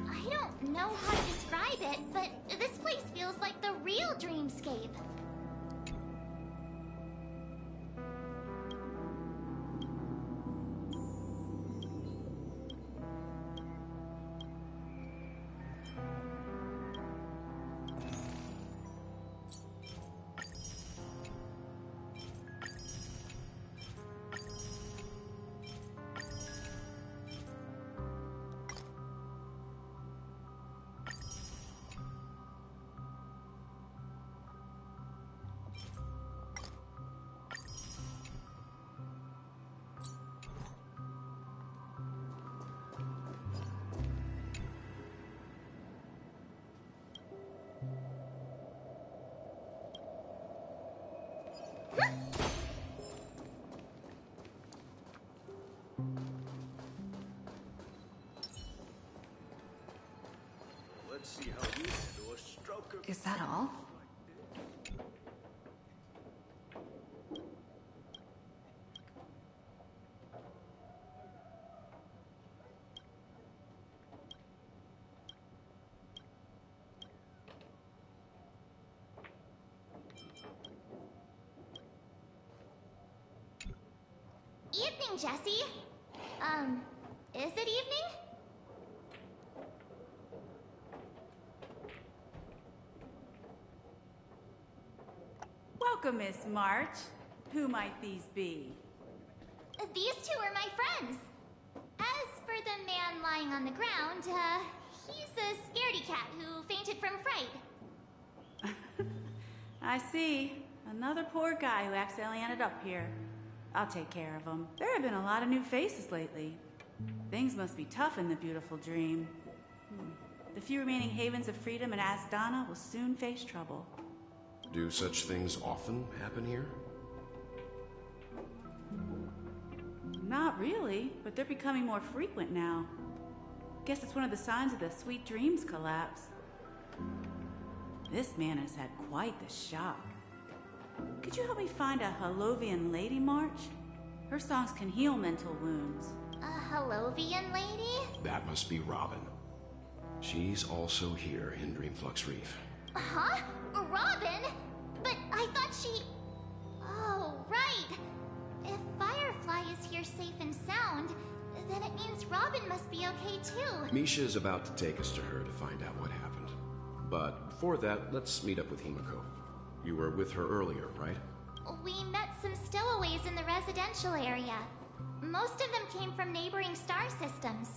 I don't know how to describe it, but this place feels like the real dreamscape. Let's see how you handle a stroke of... Is that all? Evening, Jessie. Is it evening? Welcome, Miss March. Who might these be? These two are my friends. As for the man lying on the ground, he's a scaredy cat who fainted from fright. I see. Another poor guy who accidentally ended up here. I'll take care of him. There have been a lot of new faces lately. Things must be tough in the beautiful dream. The few remaining havens of freedom in Asdana will soon face trouble. Do such things often happen here? Not really, but they're becoming more frequent now. Guess it's one of the signs of the Sweet Dreams collapse. This man has had quite the shock. Could you help me find a Halovian lady, March? Her songs can heal mental wounds. A Halovian lady? That must be Robin. She's also here in Dreamflux Reef. Huh? Robin? But I thought she... Oh, right. If Firefly is here safe and sound, then it means Robin must be okay too. Misha's about to take us to her to find out what happened. But before that, let's meet up with Himiko. You were with her earlier, right? We met some stowaways in the residential area. Most of them came from neighboring star systems.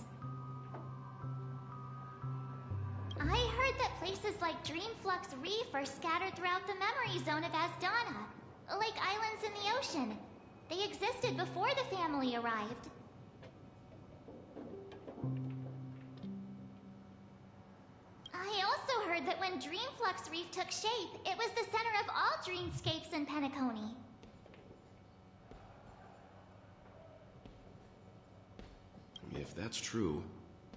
I heard that places like Dreamflux Reef are scattered throughout the memory zone of Asdana, like islands in the ocean. They existed before the family arrived. I also heard heard that when Dreamflux Reef took shape, it was the center of all dreamscapes in Penacony. If that's true,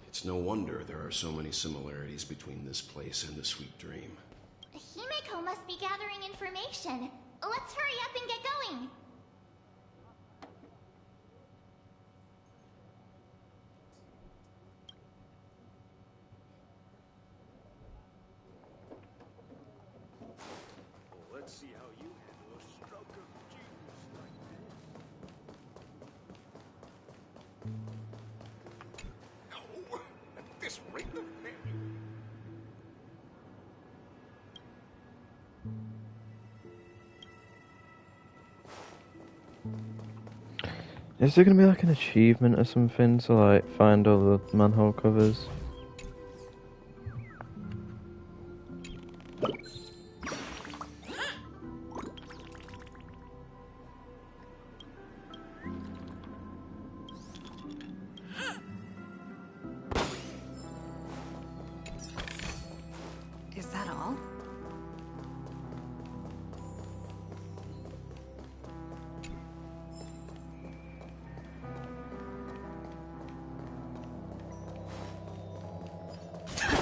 it's no wonder there are so many similarities between this place and the Sweet Dream. Himeko must be gathering information. Let's hurry up and get going. Let's see how you handle a stroke of genius like this. No! At this rate of failure. Is there gonna be like an achievement or something to like find all the manhole covers? Is that all?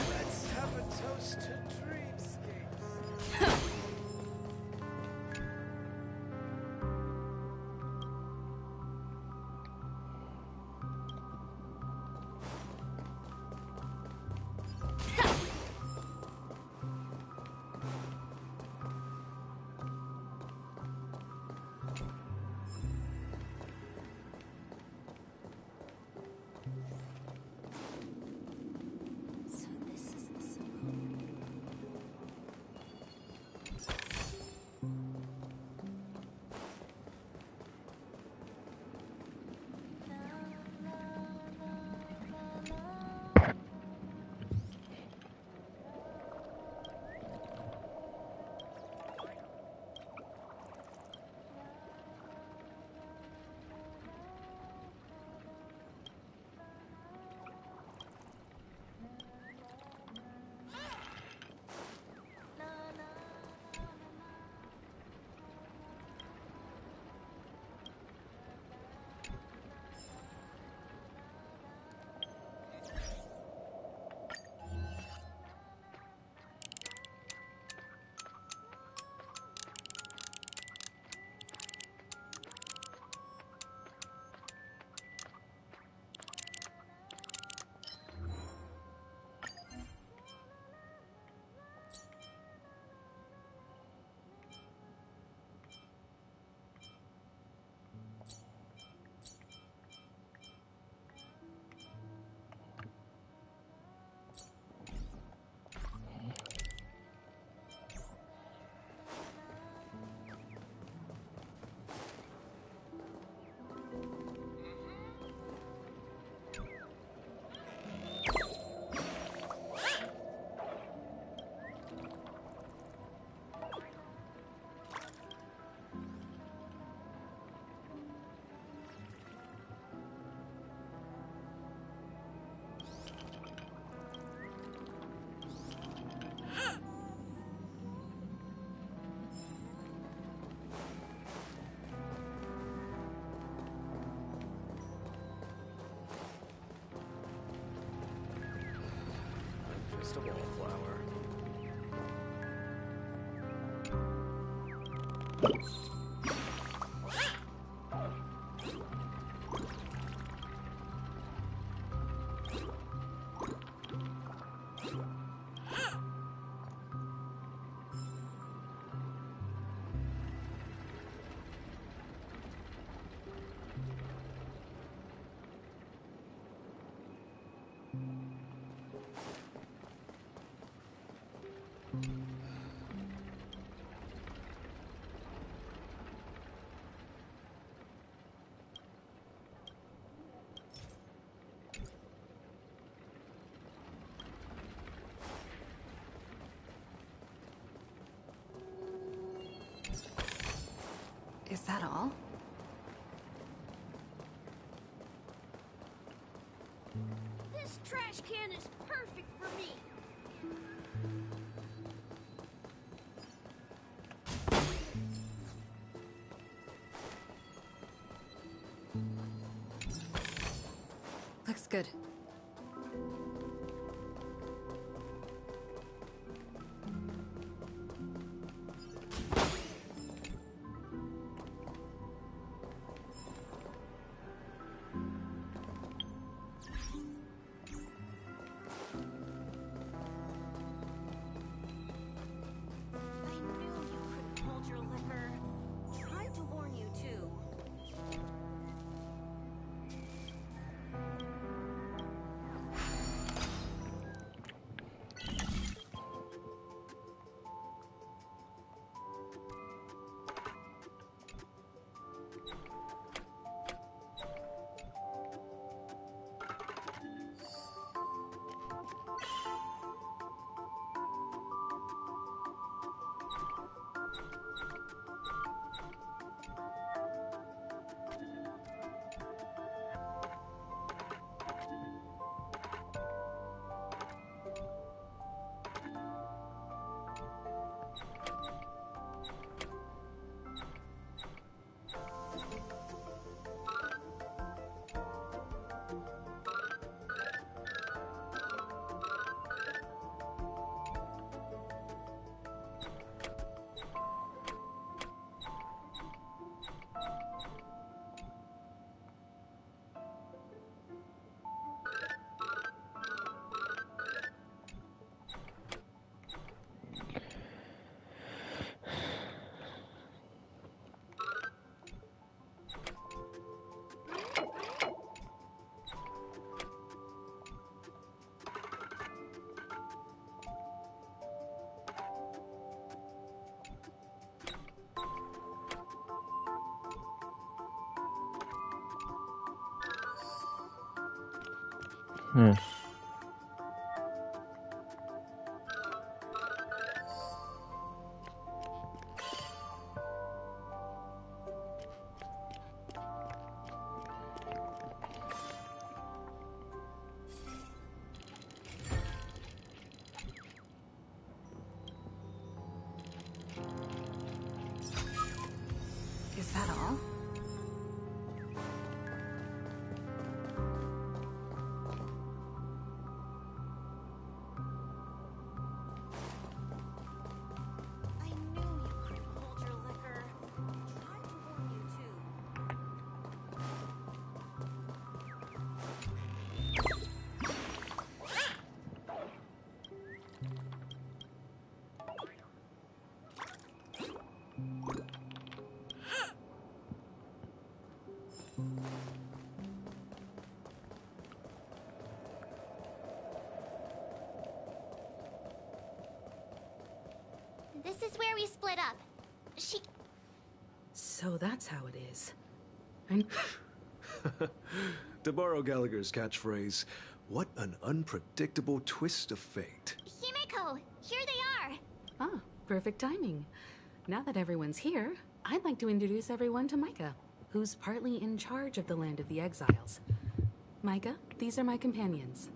Let's have a toast to dreamscapes. So this is the symbol. Just a wallflower. Is that all? This trash can is perfect for me. Good. Hmm. Is that all? This is where we split up. She... So that's how it is. And To borrow Gallagher's catchphrase, what an unpredictable twist of fate. Himeko, here they are. ah, perfect timing. Now that everyone's here, I'd like to introduce everyone to Micah, who's partly in charge of the Land of the Exiles. Micah, these are my companions.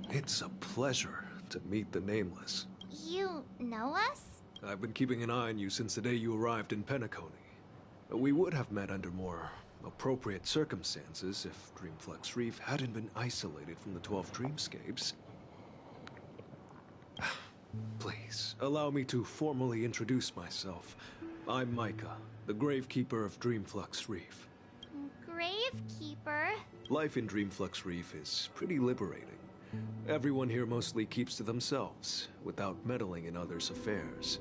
It's a pleasure to meet the Nameless. You know us? I've been keeping an eye on you since the day you arrived in Penacony. We would have met under more appropriate circumstances if Dreamflux Reef hadn't been isolated from the 12 Dreamscapes. Please, allow me to formally introduce myself. I'm Micah, the Gravekeeper of Dreamflux Reef. Gravekeeper? Life in Dreamflux Reef is pretty liberating. Everyone here mostly keeps to themselves, without meddling in others' affairs.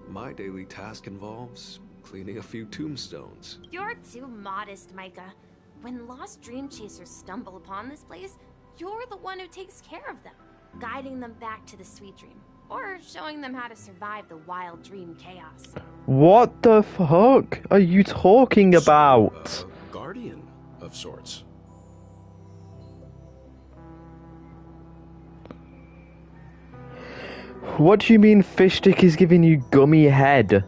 My daily task involves cleaning a few tombstones. You're too modest, Micah. When lost dream chasers stumble upon this place, you're the one who takes care of them, guiding them back to the sweet dream, or showing them how to survive the wild dream chaos. What the fuck are you talking about? So, guardian of sorts. What do you mean Fishstick is giving you gummy head?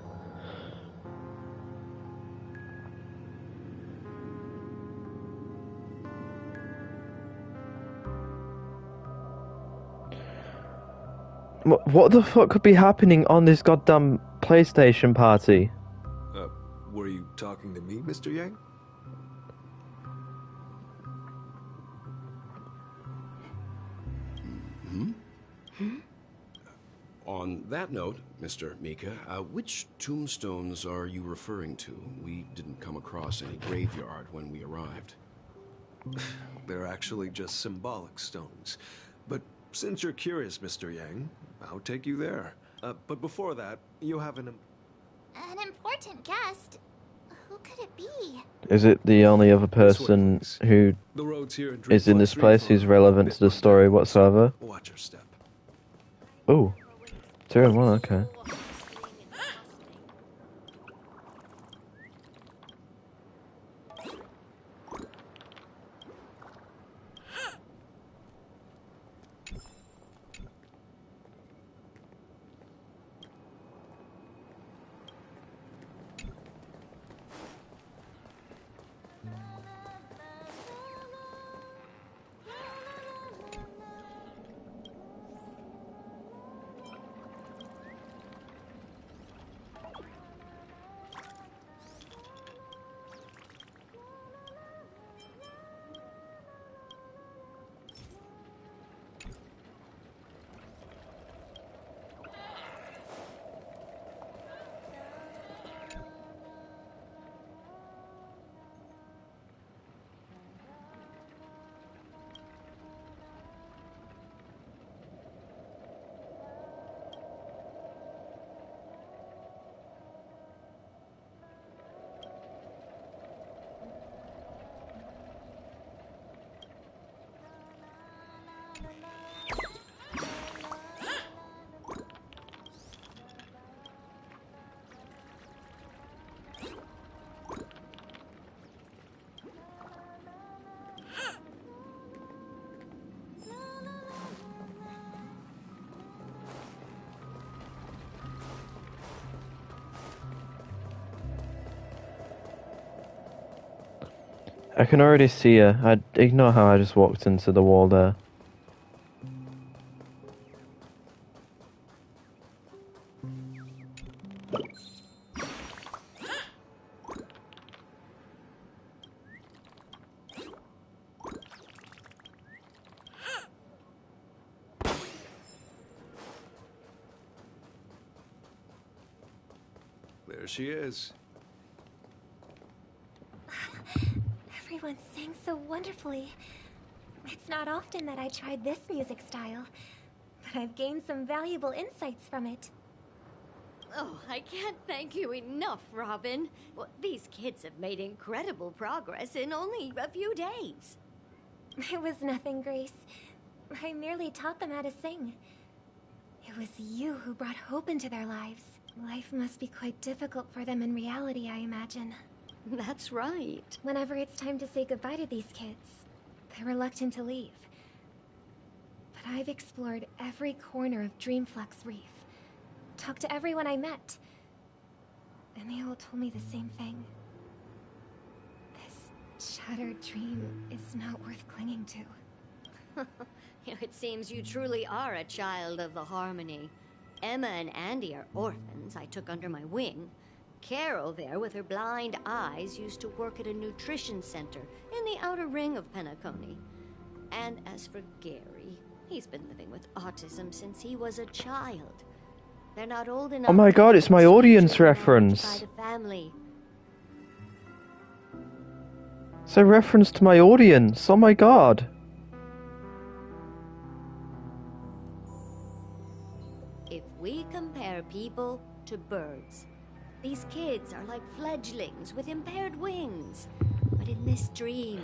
What the fuck could be happening on this goddamn PlayStation party? Were you talking to me, Mr. Yang? On that note, Mr. Mika, which tombstones are you referring to? We didn't come across any graveyard when we arrived. They're actually just symbolic stones. But since you're curious, Mr. Yang, I'll take you there. But before that, you have an important guest. Who could it be? Is it the only other person who is in this place who's relevant to the story whatsoever? Watch your step. Oh, 2 in 1, okay. I can already see her. I ignore how I just walked into the wall there. There she is. Everyone sang so wonderfully. It's not often that I tried this music style, but I've gained some valuable insights from it. Oh, I can't thank you enough, Robin. Well, these kids have made incredible progress in only a few days. It was nothing, Grace. I merely taught them how to sing. It was you who brought hope into their lives. Life must be quite difficult for them in reality, I imagine. That's right. Whenever it's time to say goodbye to these kids, they're reluctant to leave. But I've explored every corner of Dreamflux Reef, talked to everyone I met, and they all told me the same thing. This shattered dream is not worth clinging to. It seems you truly are a child of the Harmony. Emma and Andy are orphans I took under my wing. Carol there, with her blind eyes, used to work at a nutrition center in the outer ring of Penacony. And as for Gary, he's been living with autism since he was a child. They're not old enough. Oh my god, it's my audience reference. By the family. It's a reference to my audience. Oh my god. If we compare people to birds, these kids are like fledglings with impaired wings. But in this dream,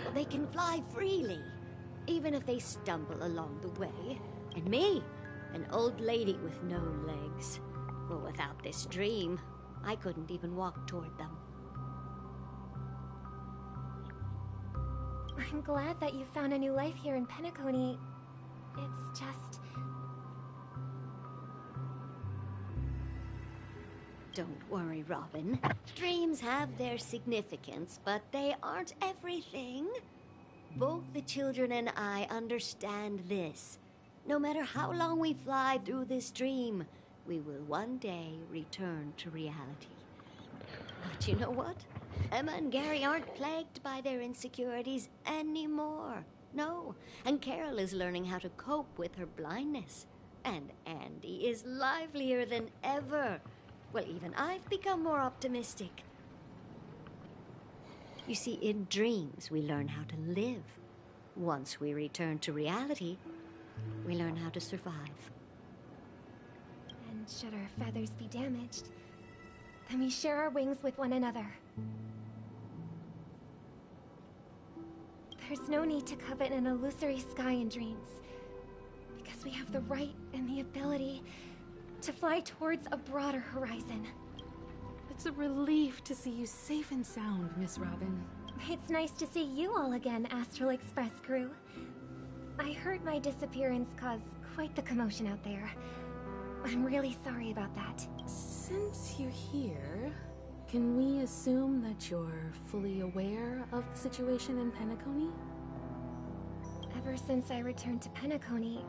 well, they can fly freely, even if they stumble along the way. And me, an old lady with no legs. Well, without this dream, I couldn't even walk toward them. I'm glad that you found a new life here in Penacony. It's just... Don't worry, Robin. Dreams have their significance, but they aren't everything. Both the children and I understand this. No matter how long we fly through this dream, we will one day return to reality. But you know what? Emma and Gary aren't plagued by their insecurities anymore. No, and Carol is learning how to cope with her blindness. And Andy is livelier than ever. Well, even I've become more optimistic. You see, in dreams, we learn how to live. Once we return to reality, we learn how to survive. And should our feathers be damaged, then we share our wings with one another. There's no need to covet an illusory sky in dreams, because we have the right and the ability to fly towards a broader horizon. It's a relief to see you safe and sound, Miss Robin. It's nice to see you all again, Astral Express crew. I heard my disappearance caused quite the commotion out there. I'm really sorry about that. Since you're here, can we assume that you're fully aware of the situation in Penacony? Ever since I returned to Penacony,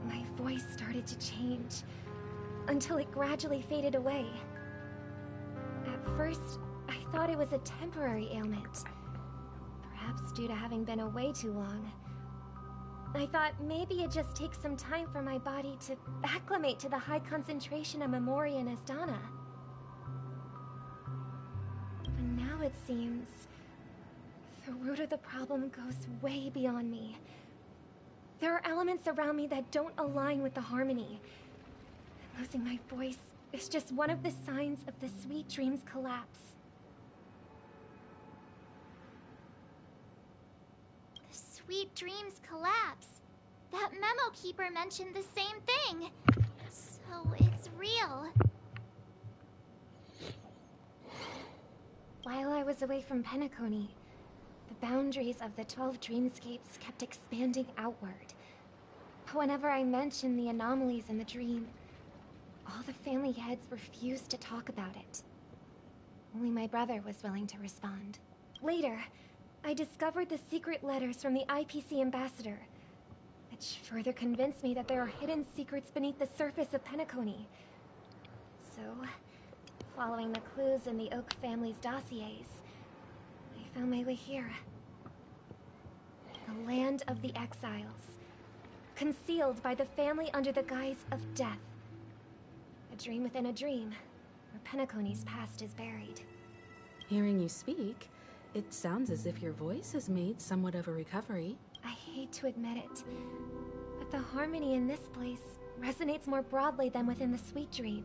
my voice started to change, until it gradually faded away. At first, I thought it was a temporary ailment, perhaps due to having been away too long. I thought maybe it just takes some time for my body to acclimate to the high concentration of Memoria and Asdana. But now it seems the root of the problem goes way beyond me. There are elements around me that don't align with the harmony. Losing my voice is just one of the signs of the Sweet Dream's collapse. The Sweet Dream's collapse. That memo keeper mentioned the same thing. So it's real. While I was away from Penacony, the boundaries of the 12 dreamscapes kept expanding outward. But whenever I mentioned the anomalies in the dream, all the family heads refused to talk about it. Only my brother was willing to respond. Later, I discovered the secret letters from the IPC ambassador, which further convinced me that there are hidden secrets beneath the surface of Penacony. So, following the clues in the Oak family's dossiers, I found my way here. The land of the exiles, concealed by the family under the guise of death. A dream within a dream, where Penacony's past is buried. Hearing you speak, it sounds as if your voice has made somewhat of a recovery. I hate to admit it, but the harmony in this place resonates more broadly than within the Sweet Dream.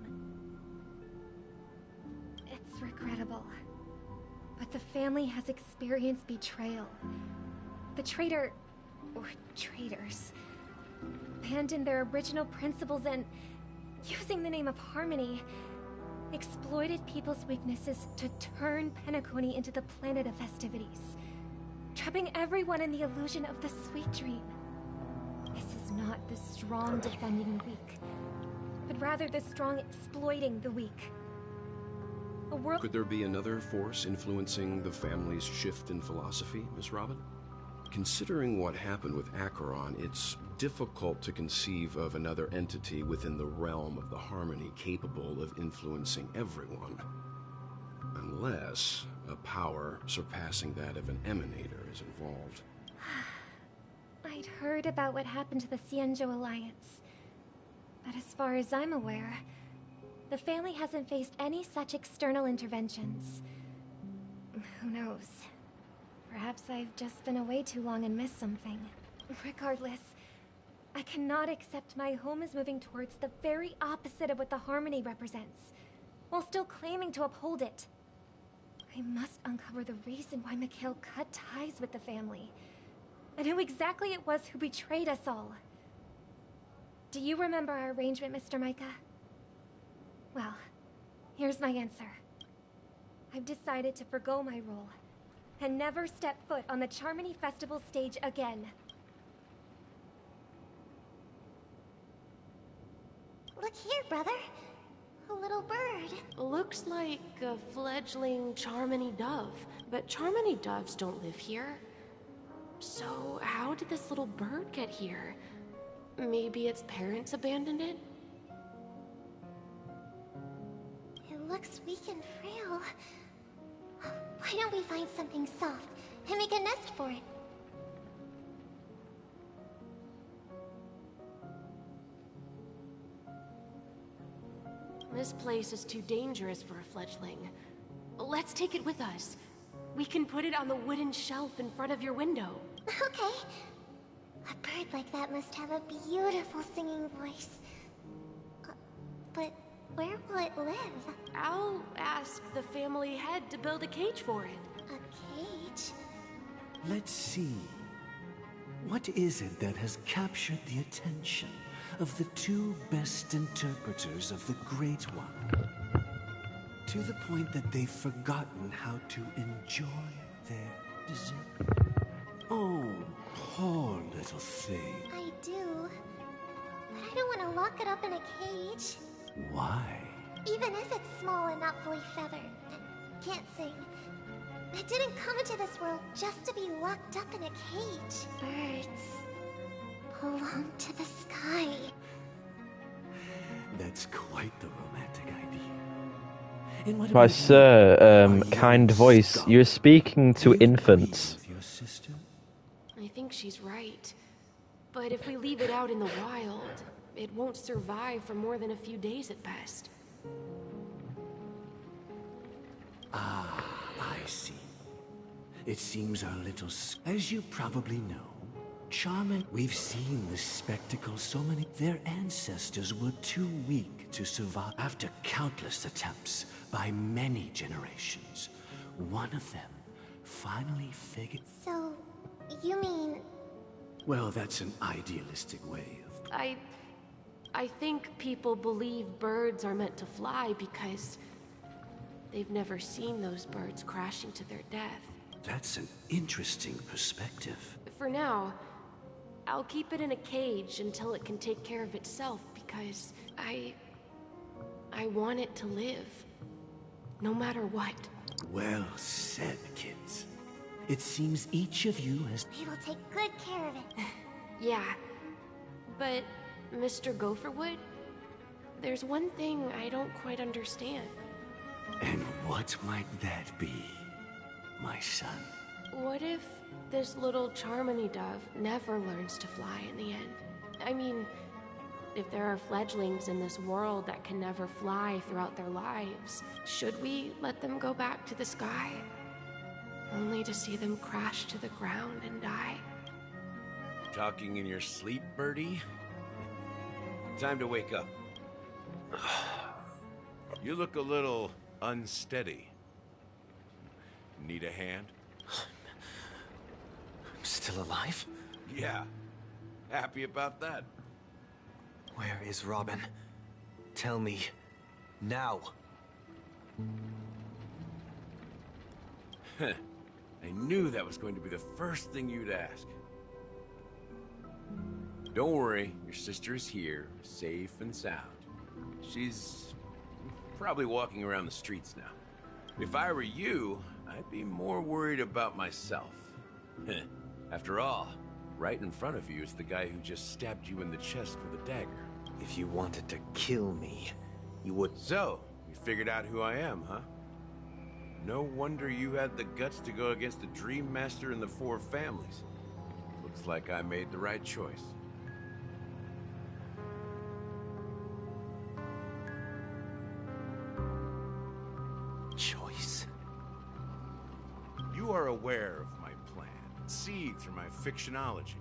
It's regrettable, but the family has experienced betrayal. The traitor, or traitors, abandoned their original principles and, using the name of harmony, exploited people's weaknesses to turn Penacony into the planet of festivities, trapping everyone in the illusion of the Sweet Dream. This is not the strong defending the weak, but rather the strong exploiting the weak. A world— Could there be another force influencing the family's shift in philosophy, Miss Robin? Considering what happened with Acheron, it's difficult to conceive of another entity within the realm of the harmony capable of influencing everyone. Unless a power surpassing that of an emanator is involved. I'd heard about what happened to the Cienjo Alliance, but as far as I'm aware, the family hasn't faced any such external interventions. Who knows? Perhaps I've just been away too long and missed something. Regardless, I cannot accept my home is moving towards the very opposite of what the harmony represents, while still claiming to uphold it. I must uncover the reason why Mikhail cut ties with the family, and who exactly it was who betrayed us all. Do you remember our arrangement, Mr. Micah? Well, here's my answer. I've decided to forgo my role, and never step foot on the Charmony Festival stage again. Look here, brother. A little bird. Looks like a fledgling Charmony dove, but Charmony doves don't live here. So how did this little bird get here? Maybe its parents abandoned it? It looks weak and frail. Why don't we find something soft and make a nest for it? This place is too dangerous for a fledgling. Let's take it with us. We can put it on the wooden shelf in front of your window. Okay. A bird like that must have a beautiful singing voice. But where will it live? I'll ask the family head to build a cage for it. A cage? Let's see. What is it that has captured the attention of the two best interpreters of the Great One? To the point that they've forgotten how to enjoy their dessert. Oh, poor little thing. I do. But I don't want to lock it up in a cage. Why? Even if it's small and not fully feathered and can't sing. It didn't come into this world just to be locked up in a cage. Birds belong to the sky. That's quite the romantic idea. And what Why, about sir, kind voice, you're speaking to infants. your sister? I think she's right. But if we leave it out in the wild, it won't survive for more than a few days at best. Ah, I see. It seems our little... As you probably know, Charmin... We've seen this spectacle so many... Their ancestors were too weak to survive. After countless attempts by many generations, one of them finally figured... So, you mean... Well, that's an idealistic way of... I think people believe birds are meant to fly because they've never seen those birds crashing to their death. That's an interesting perspective. For now, I'll keep it in a cage until it can take care of itself because I want it to live, no matter what. Well said, kids. It seems each of you has... We will take good care of it. Yeah, but Mr. Gopherwood, there's one thing I don't quite understand. And what might that be, my son? What if this little Charmony dove never learns to fly in the end? I mean, if there are fledglings in this world that can never fly throughout their lives, should we let them go back to the sky? Only to see them crash to the ground and die? Talking in your sleep, Birdie? Time to wake up. You look a little unsteady. Need a hand? I'm still alive? Yeah. Happy about that? Where is Robin? Tell me. Now. I knew that was going to be the first thing you'd ask. Don't worry, your sister is here, safe and sound. She's probably walking around the streets now. If I were you, I'd be more worried about myself. After all, right in front of you is the guy who just stabbed you in the chest with a dagger. If you wanted to kill me, you would... So, you figured out who I am, huh? No wonder you had the guts to go against the Dream Master and the Four Families. Looks like I made the right choice. Choice? You are aware of my plan, see through my fictionology.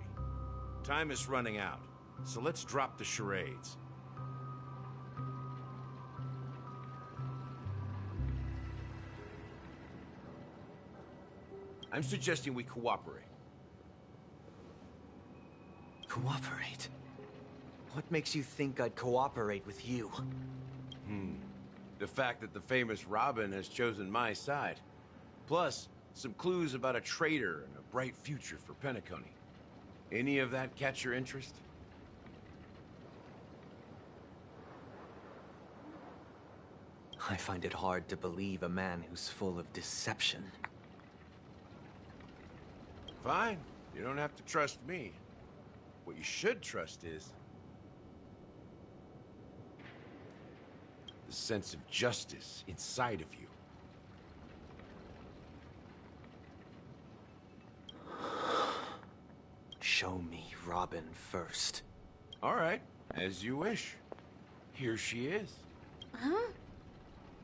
Time is running out, so let's drop the charades. I'm suggesting we cooperate. Cooperate? What makes you think I'd cooperate with you? The fact that the famous Robin has chosen my side. Plus, some clues about a traitor and a bright future for Penacony. Any of that catch your interest? I find it hard to believe a man who's full of deception. Fine. You don't have to trust me. What you should trust is the sense of justice inside of you. Show me Robin first. All right, as you wish. Here she is. Huh?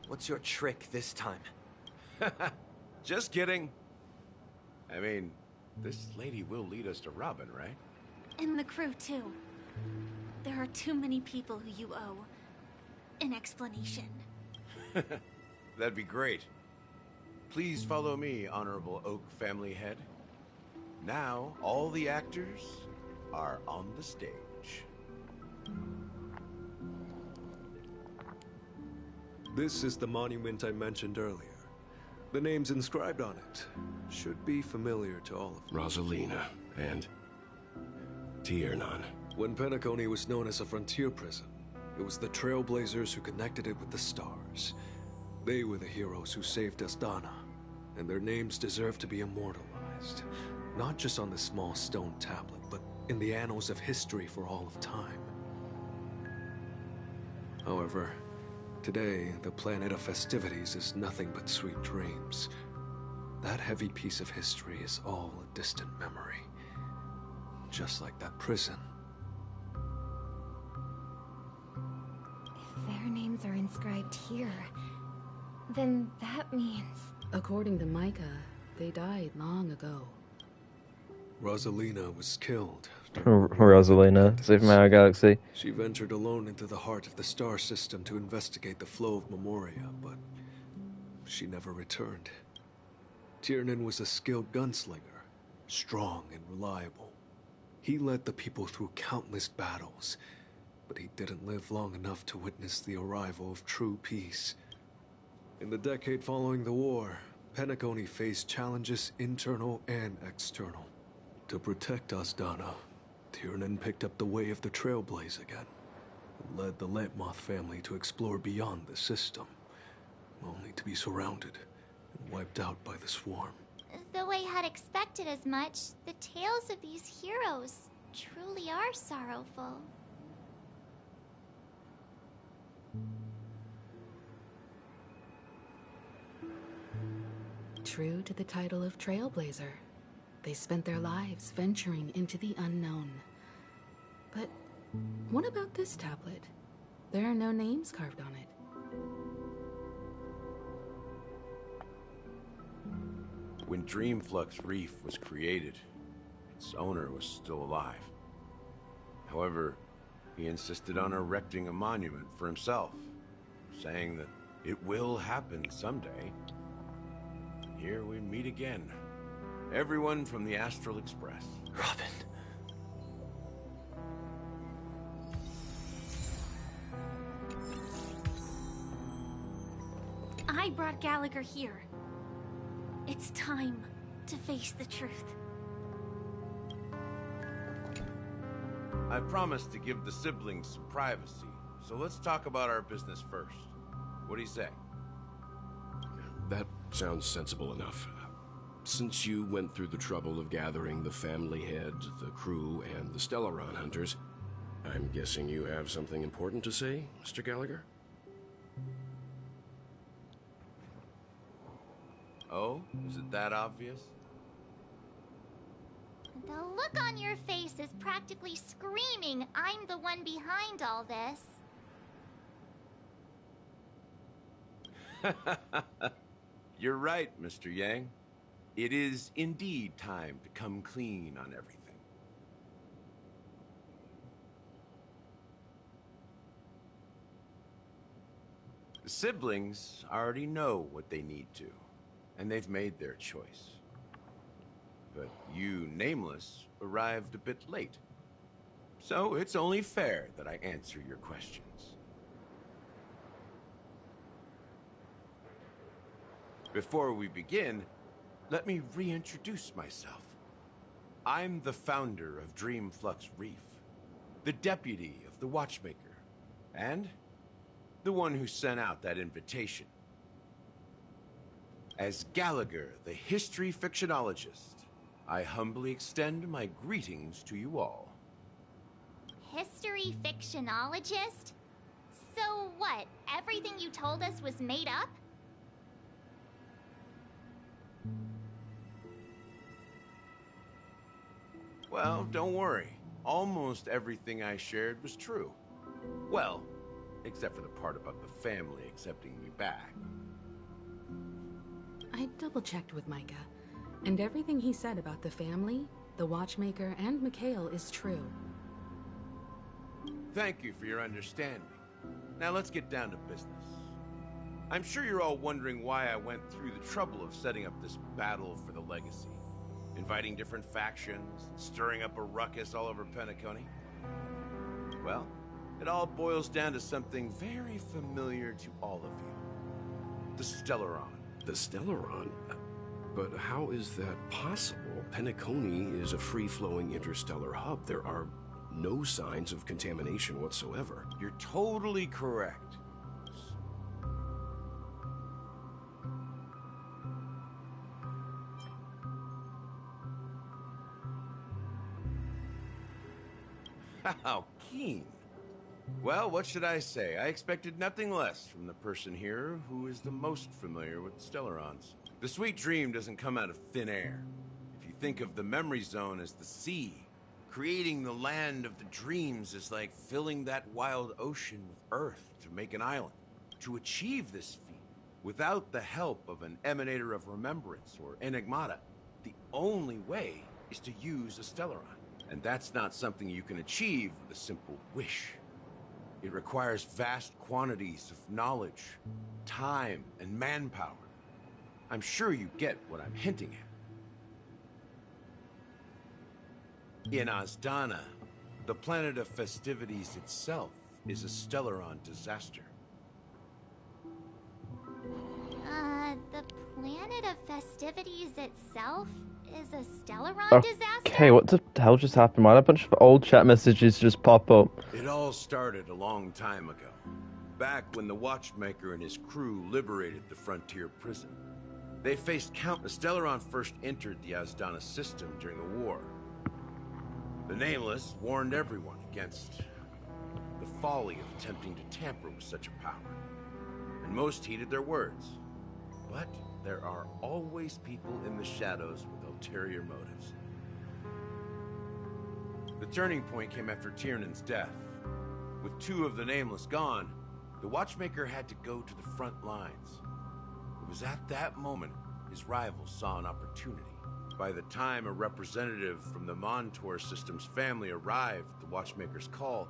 What's your trick this time? Just kidding. I mean, this lady will lead us to Robin, right? And the crew, too. There are too many people who you owe an explanation. That'd be great. Please follow me, Honorable Oak Family Head. Now, all the actors are on the stage. This is the monument I mentioned earlier. The names inscribed on it should be familiar to all of you. Rosalina and Tiernan. When Penacony was known as a frontier prison, it was the Trailblazers who connected it with the stars. They were the heroes who saved Astana, and their names deserve to be immortalized. Not just on this small stone tablet, but in the annals of history for all of time. However, today, the planet of festivities is nothing but sweet dreams. That heavy piece of history is all a distant memory. Just like that prison. If their names are inscribed here, then that means... According to Micah, they died long ago. Rosalina was killed. Rosalina, Super Mario Galaxy. She ventured alone into the heart of the star system to investigate the flow of Memoria, but she never returned. Tiernan was a skilled gunslinger, strong and reliable. He led the people through countless battles, but he didn't live long enough to witness the arrival of true peace. In the decade following the war, Penacony faced challenges internal and external. To protect Astana, Tiernan picked up the way of the Trailblaze again, and led the Lampmoth family to explore beyond the system, only to be surrounded and wiped out by the swarm. Though I had expected as much, the tales of these heroes truly are sorrowful. True to the title of Trailblazer, they spent their lives venturing into the unknown. But what about this tablet? There are no names carved on it. When Dreamflux Reef was created, its owner was still alive. However, he insisted on erecting a monument for himself, saying that it will happen someday. Here we meet again. Everyone from the Astral Express. Robin. I brought Gallagher here. It's time to face the truth. I promised to give the siblings some privacy, so let's talk about our business first. What do you say? That sounds sensible enough. Since you went through the trouble of gathering the family head, the crew, and the Stellaron hunters, I'm guessing you have something important to say, Mr. Gallagher? Oh, is it that obvious? The look on your face is practically screaming I'm the one behind all this. You're right, Mr. Yang. It is indeed time to come clean on everything. The siblings already know what they need to, and they've made their choice. But you, Nameless, arrived a bit late. So it's only fair that I answer your questions. Before we begin, let me reintroduce myself. I'm the founder of Dreamflux Reef, the deputy of the Watchmaker, and the one who sent out that invitation. As Gallagher, the history fictionologist, I humbly extend my greetings to you all. History fictionologist? So what, everything you told us was made up? Well, don't worry. Almost everything I shared was true. Well, Except for the part about the family accepting me back. I double-checked with Micah, and everything he said about the family, the Watchmaker, and Mikhail is true. Thank you for your understanding. Now let's get down to business. I'm sure you're all wondering why I went through the trouble of setting up this battle for the legacy. Inviting different factions, stirring up a ruckus all over Penacony. Well, it all boils down to something very familiar to all of you. The Stellaron. The Stellaron? But how is that possible? Penacony is a free-flowing interstellar hub. There are no signs of contamination whatsoever. You're totally correct. How keen. Well, what should I say? I expected nothing less from the person here who is the most familiar with Stellarons. The sweet dream doesn't come out of thin air. If you think of the memory zone as the sea, creating the land of the dreams is like filling that wild ocean with earth to make an island. To achieve this feat, without the help of an emanator of remembrance or enigmata, the only way is to use a Stellaron. And that's not something you can achieve with a simple wish. It requires vast quantities of knowledge, time, and manpower. I'm sure you get what I'm hinting at. In Azdana, the planet of festivities itself is a Stellaron disaster. The planet of festivities itself is a Stellaron disaster? Okay, what the hell just happened? Why did a bunch of old chat messages just pop up? It all started a long time ago. Back when the Watchmaker and his crew liberated the frontier prison. They faced countless. Stellaron first entered the Azdana system during the war. The Nameless warned everyone against the folly of attempting to tamper with such a power. And most heeded their words. But there are always people in the shadows with ulterior motives. The turning point came after Tiernan's death. With two of the Nameless gone, the Watchmaker had to go to the front lines. It was at that moment his rivals saw an opportunity. By the time a representative from the Montour Systems family arrived at the Watchmaker's call,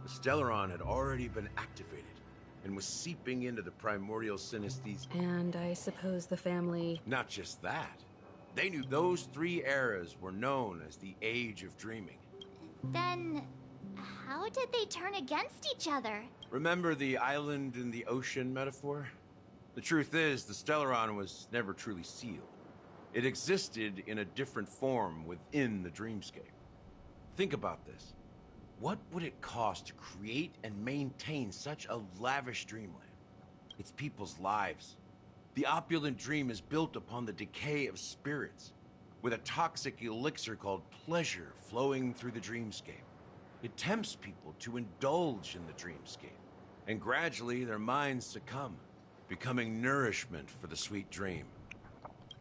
the Stellaron had already been activated and was seeping into the primordial synesthesia. And I suppose the family... Not just that. They knew those three eras were known as the Age of Dreaming. Then, how did they turn against each other? Remember the island in the ocean metaphor? The truth is, the Stellaron was never truly sealed. It existed in a different form within the dreamscape. Think about this. What would it cost to create and maintain such a lavish dreamland? It's people's lives. The opulent dream is built upon the decay of spirits, with a toxic elixir called pleasure flowing through the dreamscape. It tempts people to indulge in the dreamscape, and gradually their minds succumb, becoming nourishment for the sweet dream.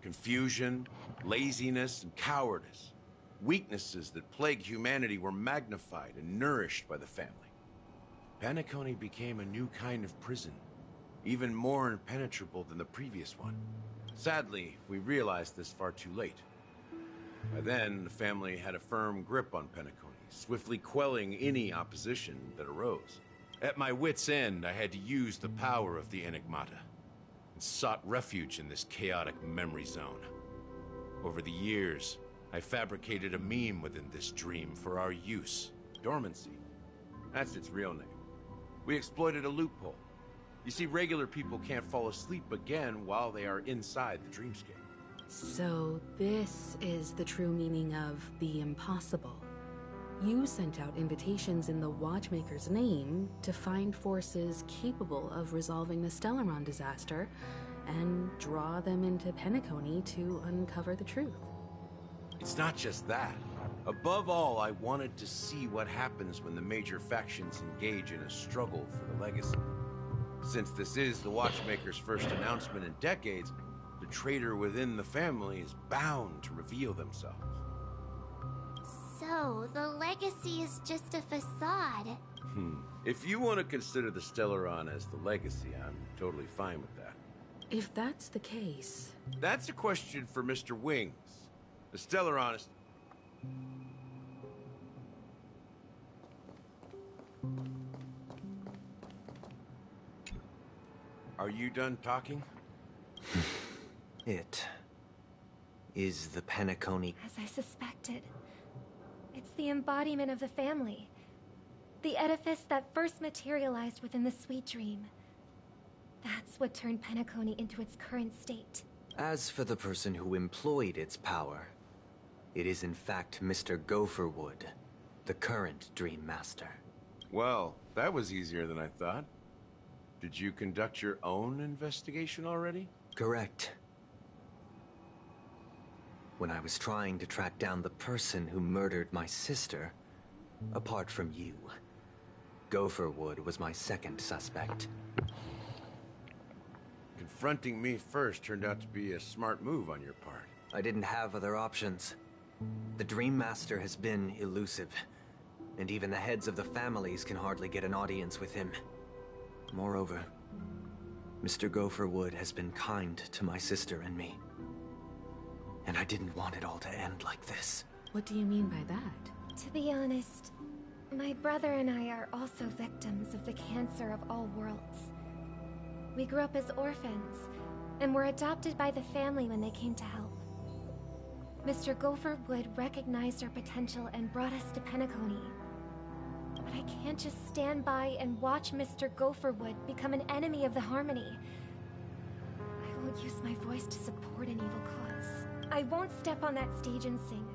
Confusion, laziness, and cowardice, weaknesses that plague humanity, were magnified and nourished by the family. Penacony became a new kind of prison, even more impenetrable than the previous one. Sadly, we realized this far too late. By then, the family had a firm grip on Penacony, swiftly quelling any opposition that arose. At my wit's end, I had to use the power of the Enigmata, and sought refuge in this chaotic memory zone. Over the years, I fabricated a meme within this dream for our use. Dormancy. That's its real name. We exploited a loophole. You see, regular people can't fall asleep again while they are inside the dreamscape. So this is the true meaning of the impossible. You sent out invitations in the Watchmaker's name to find forces capable of resolving the Stellaron disaster and draw them into Penacony to uncover the truth. It's not just that. Above all, I wanted to see what happens when the major factions engage in a struggle for the legacy. Since this is the Watchmaker's first announcement in decades, the traitor within the family is bound to reveal themselves. So, the legacy is just a facade. If you want to consider the Stellaron as the legacy, I'm totally fine with that. If that's the case... That's a question for Mr. Wings. The Stellaron is... Are you done talking? It is the Penacony. As I suspected. It's the embodiment of the family. The edifice that first materialized within the Sweet Dream. That's what turned Penacony into its current state. As for the person who employed its power, it is in fact Mr. Gopherwood, the current Dream Master. Well, that was easier than I thought. Did you conduct your own investigation already? Correct. When I was trying to track down the person who murdered my sister, apart from you, Gopherwood was my second suspect. Confronting me first turned out to be a smart move on your part. I didn't have other options. The Dream Master has been elusive, and even the heads of the families can hardly get an audience with him. Moreover, Mr. Gopherwood has been kind to my sister and me. And I didn't want it all to end like this. What do you mean by that? To be honest, my brother and I are also victims of the cancer of all worlds. We grew up as orphans, and were adopted by the family when they came to help. Mr. Gopherwood recognized our potential and brought us to Penacony. But I can't just stand by and watch Mr. Gopherwood become an enemy of the Harmony. I won't use my voice to support an evil cause. I won't step on that stage and sing,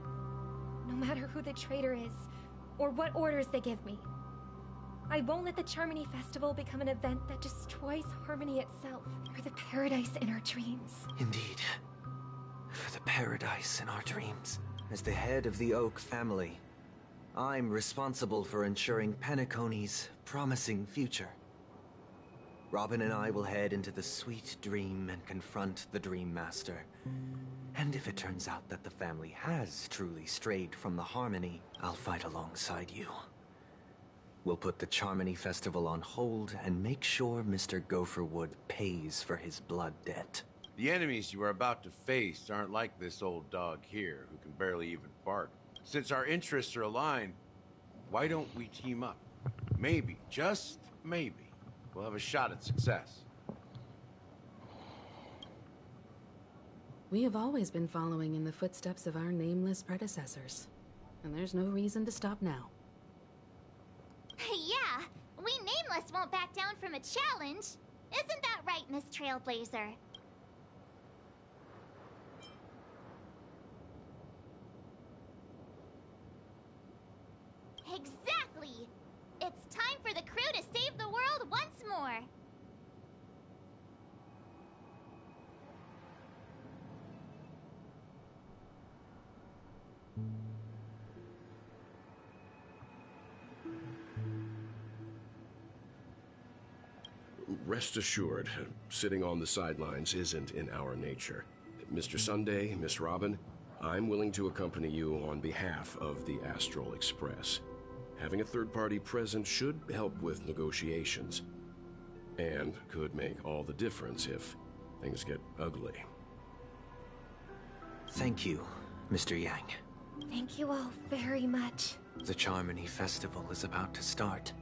no matter who the traitor is, or what orders they give me. I won't let the Charmony Festival become an event that destroys Harmony itself, or the paradise in our dreams. Indeed. For the paradise in our dreams. As the head of the Oak family, I'm responsible for ensuring Penacony's promising future. Robin and I will head into the Sweet Dream and confront the Dream Master. And if it turns out that the family has truly strayed from the Harmony, I'll fight alongside you. We'll put the Charmony Festival on hold and make sure Mr. Gopherwood pays for his blood debt. The enemies you are about to face aren't like this old dog here, who can barely even bark. Since our interests are aligned, why don't we team up? Maybe, just maybe, we'll have a shot at success. We have always been following in the footsteps of our nameless predecessors, and there's no reason to stop now. Yeah, we Nameless won't back down from a challenge. Isn't that right, Miss Trailblazer? Exactly! It's time for the crew to save the world once more! Rest assured, sitting on the sidelines isn't in our nature. Mr. Sunday, Miss Robin, I'm willing to accompany you on behalf of the Astral Express. Having a third party present should help with negotiations, and could make all the difference if things get ugly. Thank you, Mr. Yang. Thank you all very much. The Charmony Festival is about to start,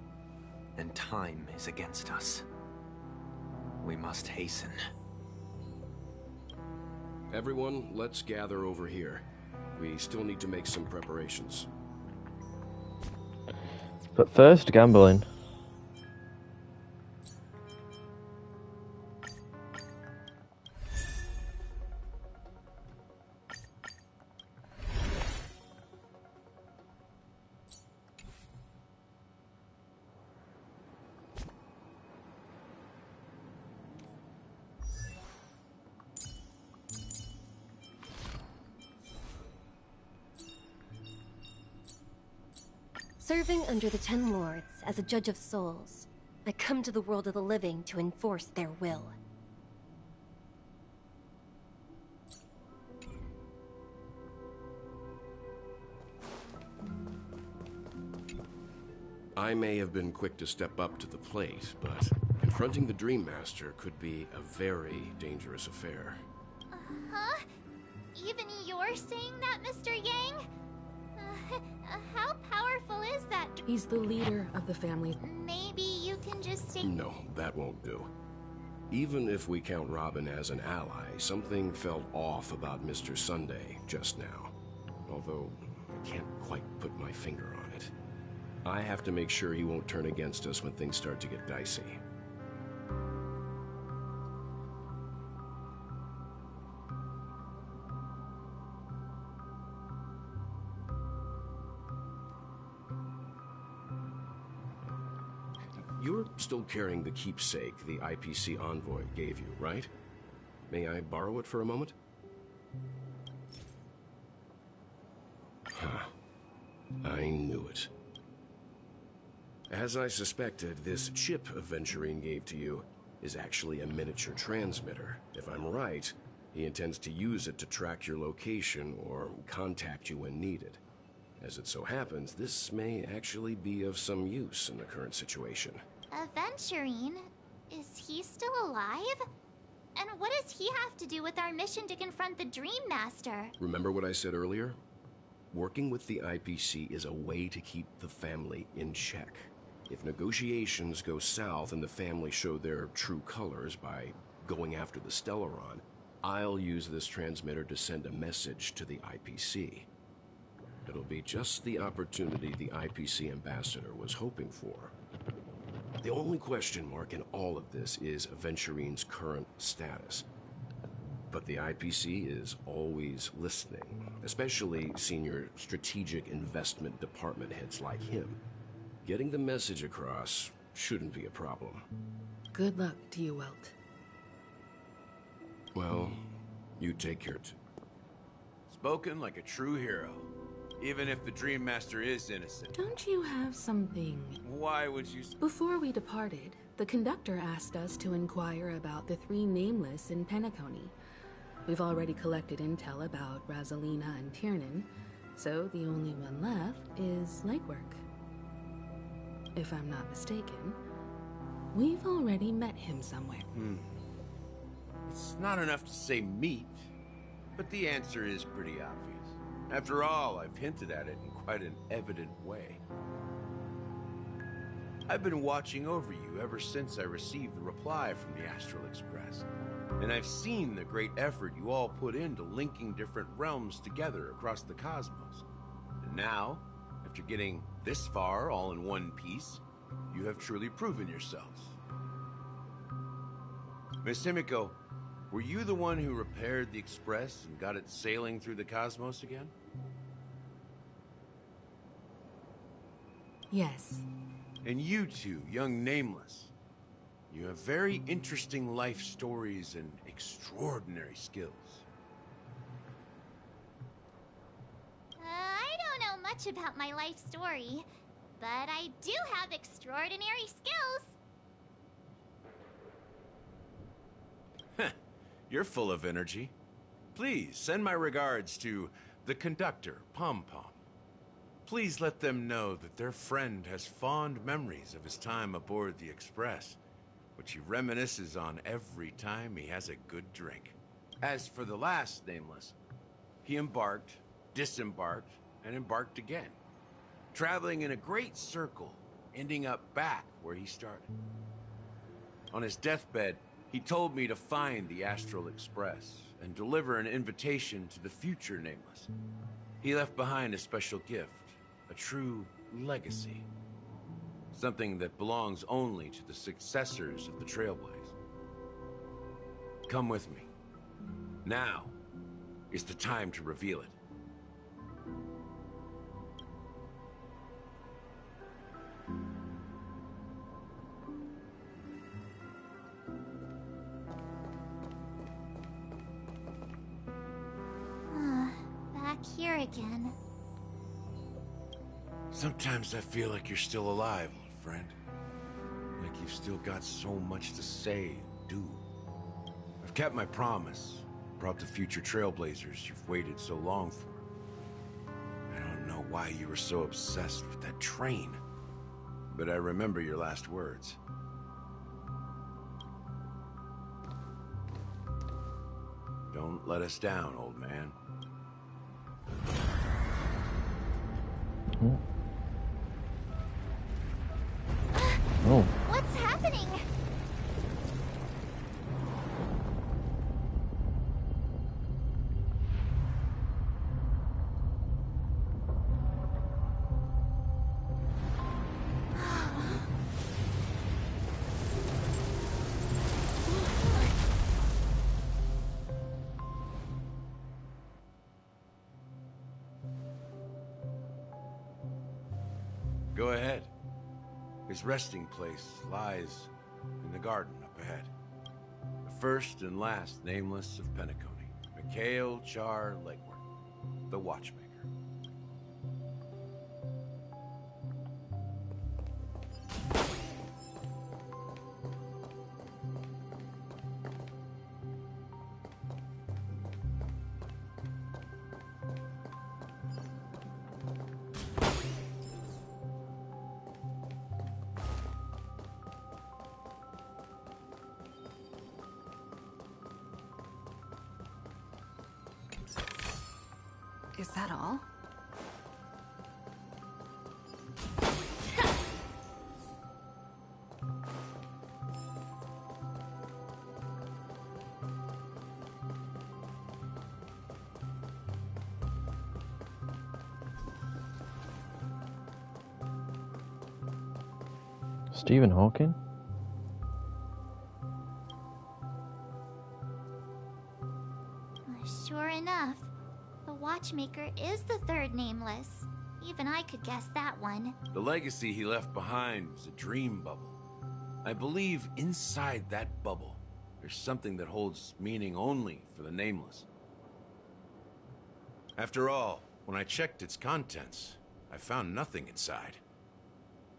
and time is against us. We must hasten. Everyone, let's gather over here. We still need to make some preparations. But first, gambling. Serving under the Ten Lords as a judge of souls, I come to the world of the living to enforce their will. I may have been quick to step up to the plate, but confronting the Dream Master could be a very dangerous affair. Huh? Even you're saying that, Mr. Yang? How powerful is that? He's the leader of the family. Maybe you can just say... No, that won't do. Even if we count Robin as an ally, something felt off about Mr. Sunday just now. Although, I can't quite put my finger on it. I have to make sure he won't turn against us when things start to get dicey. You're still carrying the keepsake the IPC envoy gave you, right? May I borrow it for a moment? Huh. I knew it. As I suspected, this chip Aventurine gave to you is actually a miniature transmitter. If I'm right, he intends to use it to track your location or contact you when needed. As it so happens, this may actually be of some use in the current situation. Aventurine? Is he still alive? And what does he have to do with our mission to confront the Dream Master? Remember what I said earlier? Working with the IPC is a way to keep the family in check. If negotiations go south and the family show their true colors by going after the Stellaron, I'll use this transmitter to send a message to the IPC. It'll be just the opportunity the IPC ambassador was hoping for. The only question mark in all of this is Aventurine's current status. But the IPC is always listening, especially senior strategic investment department heads like him. Getting the message across shouldn't be a problem. Good luck to you, Welt. Well, you take care too. Spoken like a true hero. Even if the Dream Master is innocent. Don't you have something? Why would you... Before we departed, the conductor asked us to inquire about the 3 nameless in Penacony. We've already collected intel about Rosalina and Tiernan, so the only one left is legwork. If I'm not mistaken, we've already met him somewhere. It's not enough to say meet, but the answer is pretty obvious. After all, I've hinted at it in quite an evident way. I've been watching over you ever since I received the reply from the Astral Express. And I've seen the great effort you all put into linking different realms together across the cosmos. And now, after getting this far all in one piece, you have truly proven yourselves. Miss Himiko, were you the one who repaired the Express and got it sailing through the cosmos again? Yes. And you two, young Nameless, you have very interesting life stories and extraordinary skills. I don't know much about my life story, but I do have extraordinary skills. You're full of energy. Please, send my regards to the conductor, Pom Pom. Please let them know that their friend has fond memories of his time aboard the Express, which he reminisces on every time he has a good drink. As for the last Nameless, he embarked, disembarked, and embarked again, traveling in a great circle, ending up back where he started. On his deathbed, he told me to find the Astral Express and deliver an invitation to the future Nameless. He left behind a special gift, a true legacy. Something that belongs only to the successors of the Trailblaze. Come with me. Now is the time to reveal it. Back here again. Sometimes I feel like you're still alive, old friend. Like you've still got so much to say and do. I've kept my promise. Brought the future Trailblazers you've waited so long for. I don't know why you were so obsessed with that train. but I remember your last words. Don't let us down, old man. Oh. What's happening? Go ahead. His resting place lies in the garden up ahead. The first and last nameless of Penacony. Mikhail Char Legworth, the Watchmaker. Is that all? Stephen Hawking? Sure enough, the Watchmaker is the third nameless. Even I could guess that one. The legacy he left behind was a dream bubble. I believe inside that bubble, there's something that holds meaning only for the nameless. After all, when I checked its contents, I found nothing inside.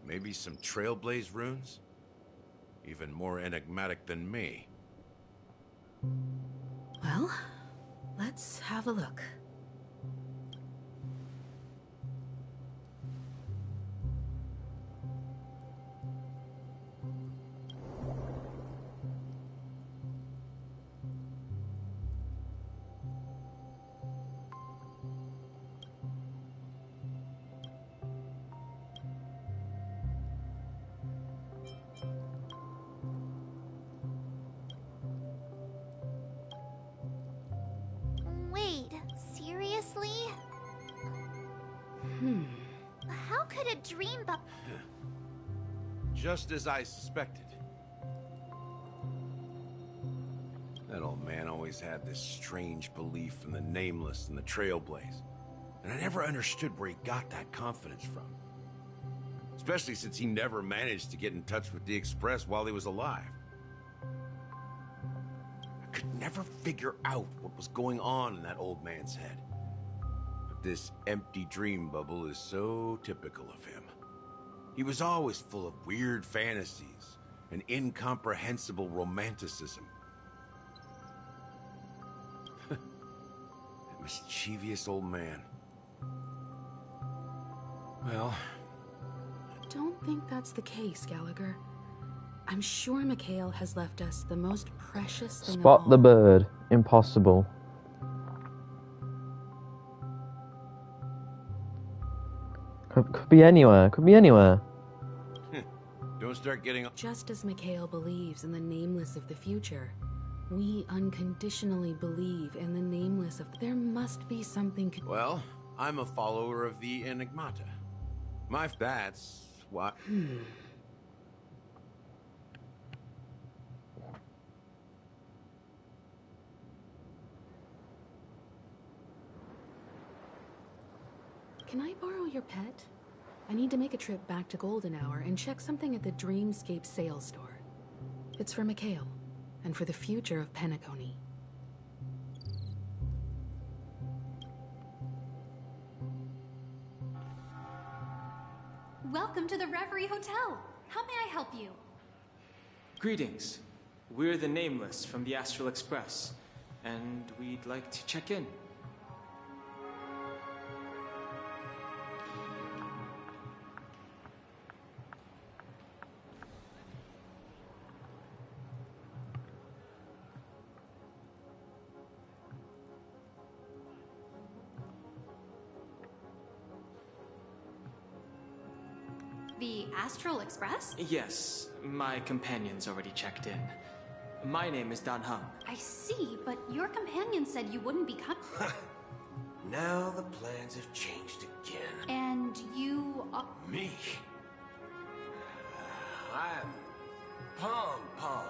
Maybe some Trailblaze runes? Even more enigmatic than me. Well, let's have a look. Wait, seriously? How could a dream bubble... Just as I suspected. That old man always had this strange belief in the nameless and the Trailblaze. And I never understood where he got that confidence from. Especially since he never managed to get in touch with the Express while he was alive. I could never figure out what was going on in that old man's head. But this empty dream bubble is so typical of him. He was always full of weird fantasies and incomprehensible romanticism. That mischievous old man. Well... Don't think that's the case, Gallagher. I'm sure Mikhail has left us the most precious thing of all. Spot the bird. Impossible. Could be anywhere. Could be anywhere. Don't start getting... Just as Mikhail believes in the nameless of the future, we unconditionally believe in the nameless of... There must be something... Well, I'm a follower of the Enigmata. That's why... Can I borrow your pet? I need to make a trip back to Golden Hour and check something at the Dreamscape sales store. It's for Mikhail, and for the future of Penacony. Welcome to the Reverie Hotel. How may I help you? Greetings. We're the Nameless from the Astral Express, and we'd like to check in. The Astral Express? Yes, my companion's already checked in. My name is Dan Hung. I see, but your companion said you wouldn't be coming. Now the plans have changed again. And you are... Me? I'm Pom Pom.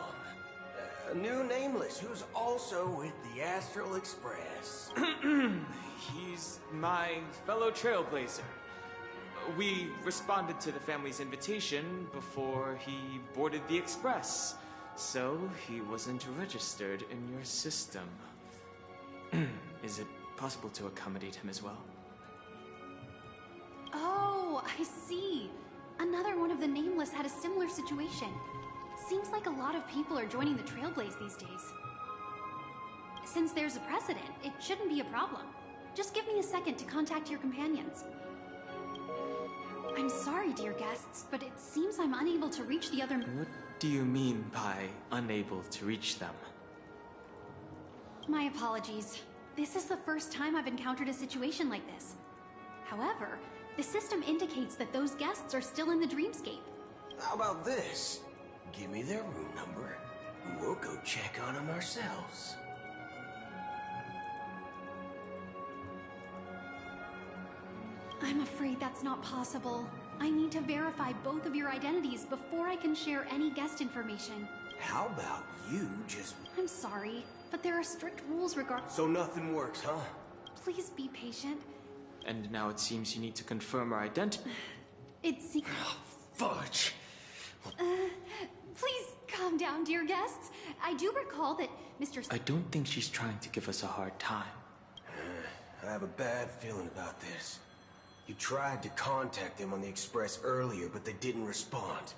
A new nameless who's also with the Astral Express. He's my fellow trailblazer. We responded to the family's invitation before he boarded the express, so he wasn't registered in your system. Is it possible to accommodate him as well? Oh, I see. Another one of the nameless had a similar situation. Seems like a lot of people are joining the Trailblaze these days. Since there's a precedent, it shouldn't be a problem. Just give me a second to contact your companions. I'm sorry, dear guests, but it seems I'm unable to reach the other... What do you mean by unable to reach them? My apologies. This is the first time I've encountered a situation like this. However, the system indicates that those guests are still in the dreamscape. How about this? Give me their room number, and we'll go check on them ourselves. I'm afraid that's not possible. I need to verify both of your identities before I can share any guest information. How about you just... I'm sorry, but there are strict rules regarding... So nothing works, huh? Please be patient. And now it seems you need to confirm our identity. It seems... Oh, fudge! Please calm down, dear guests. I do recall that Mr. I don't think she's trying to give us a hard time. I have a bad feeling about this. You tried to contact them on the express earlier, but they didn't respond.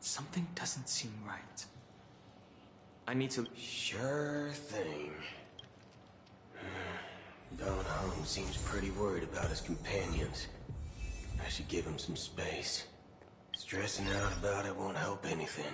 Something doesn't seem right. I need to... Sure thing. Don Hung seems pretty worried about his companions. I should give him some space. Stressing out about it won't help anything.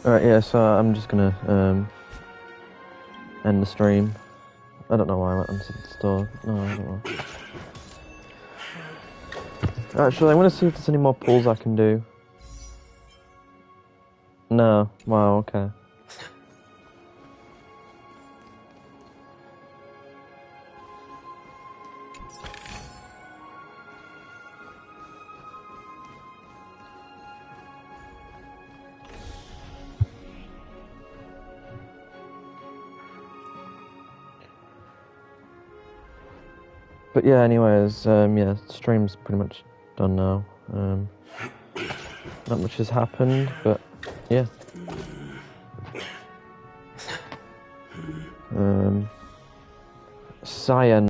Alright, yeah, so I'm just gonna end the stream. I don't know why I went onto the store. No, I don't know. Actually, I want to see if there's any more pulls I can do. No. Wow, okay. But yeah, anyways, yeah, stream's pretty much done now. Not much has happened, but yeah. Cyan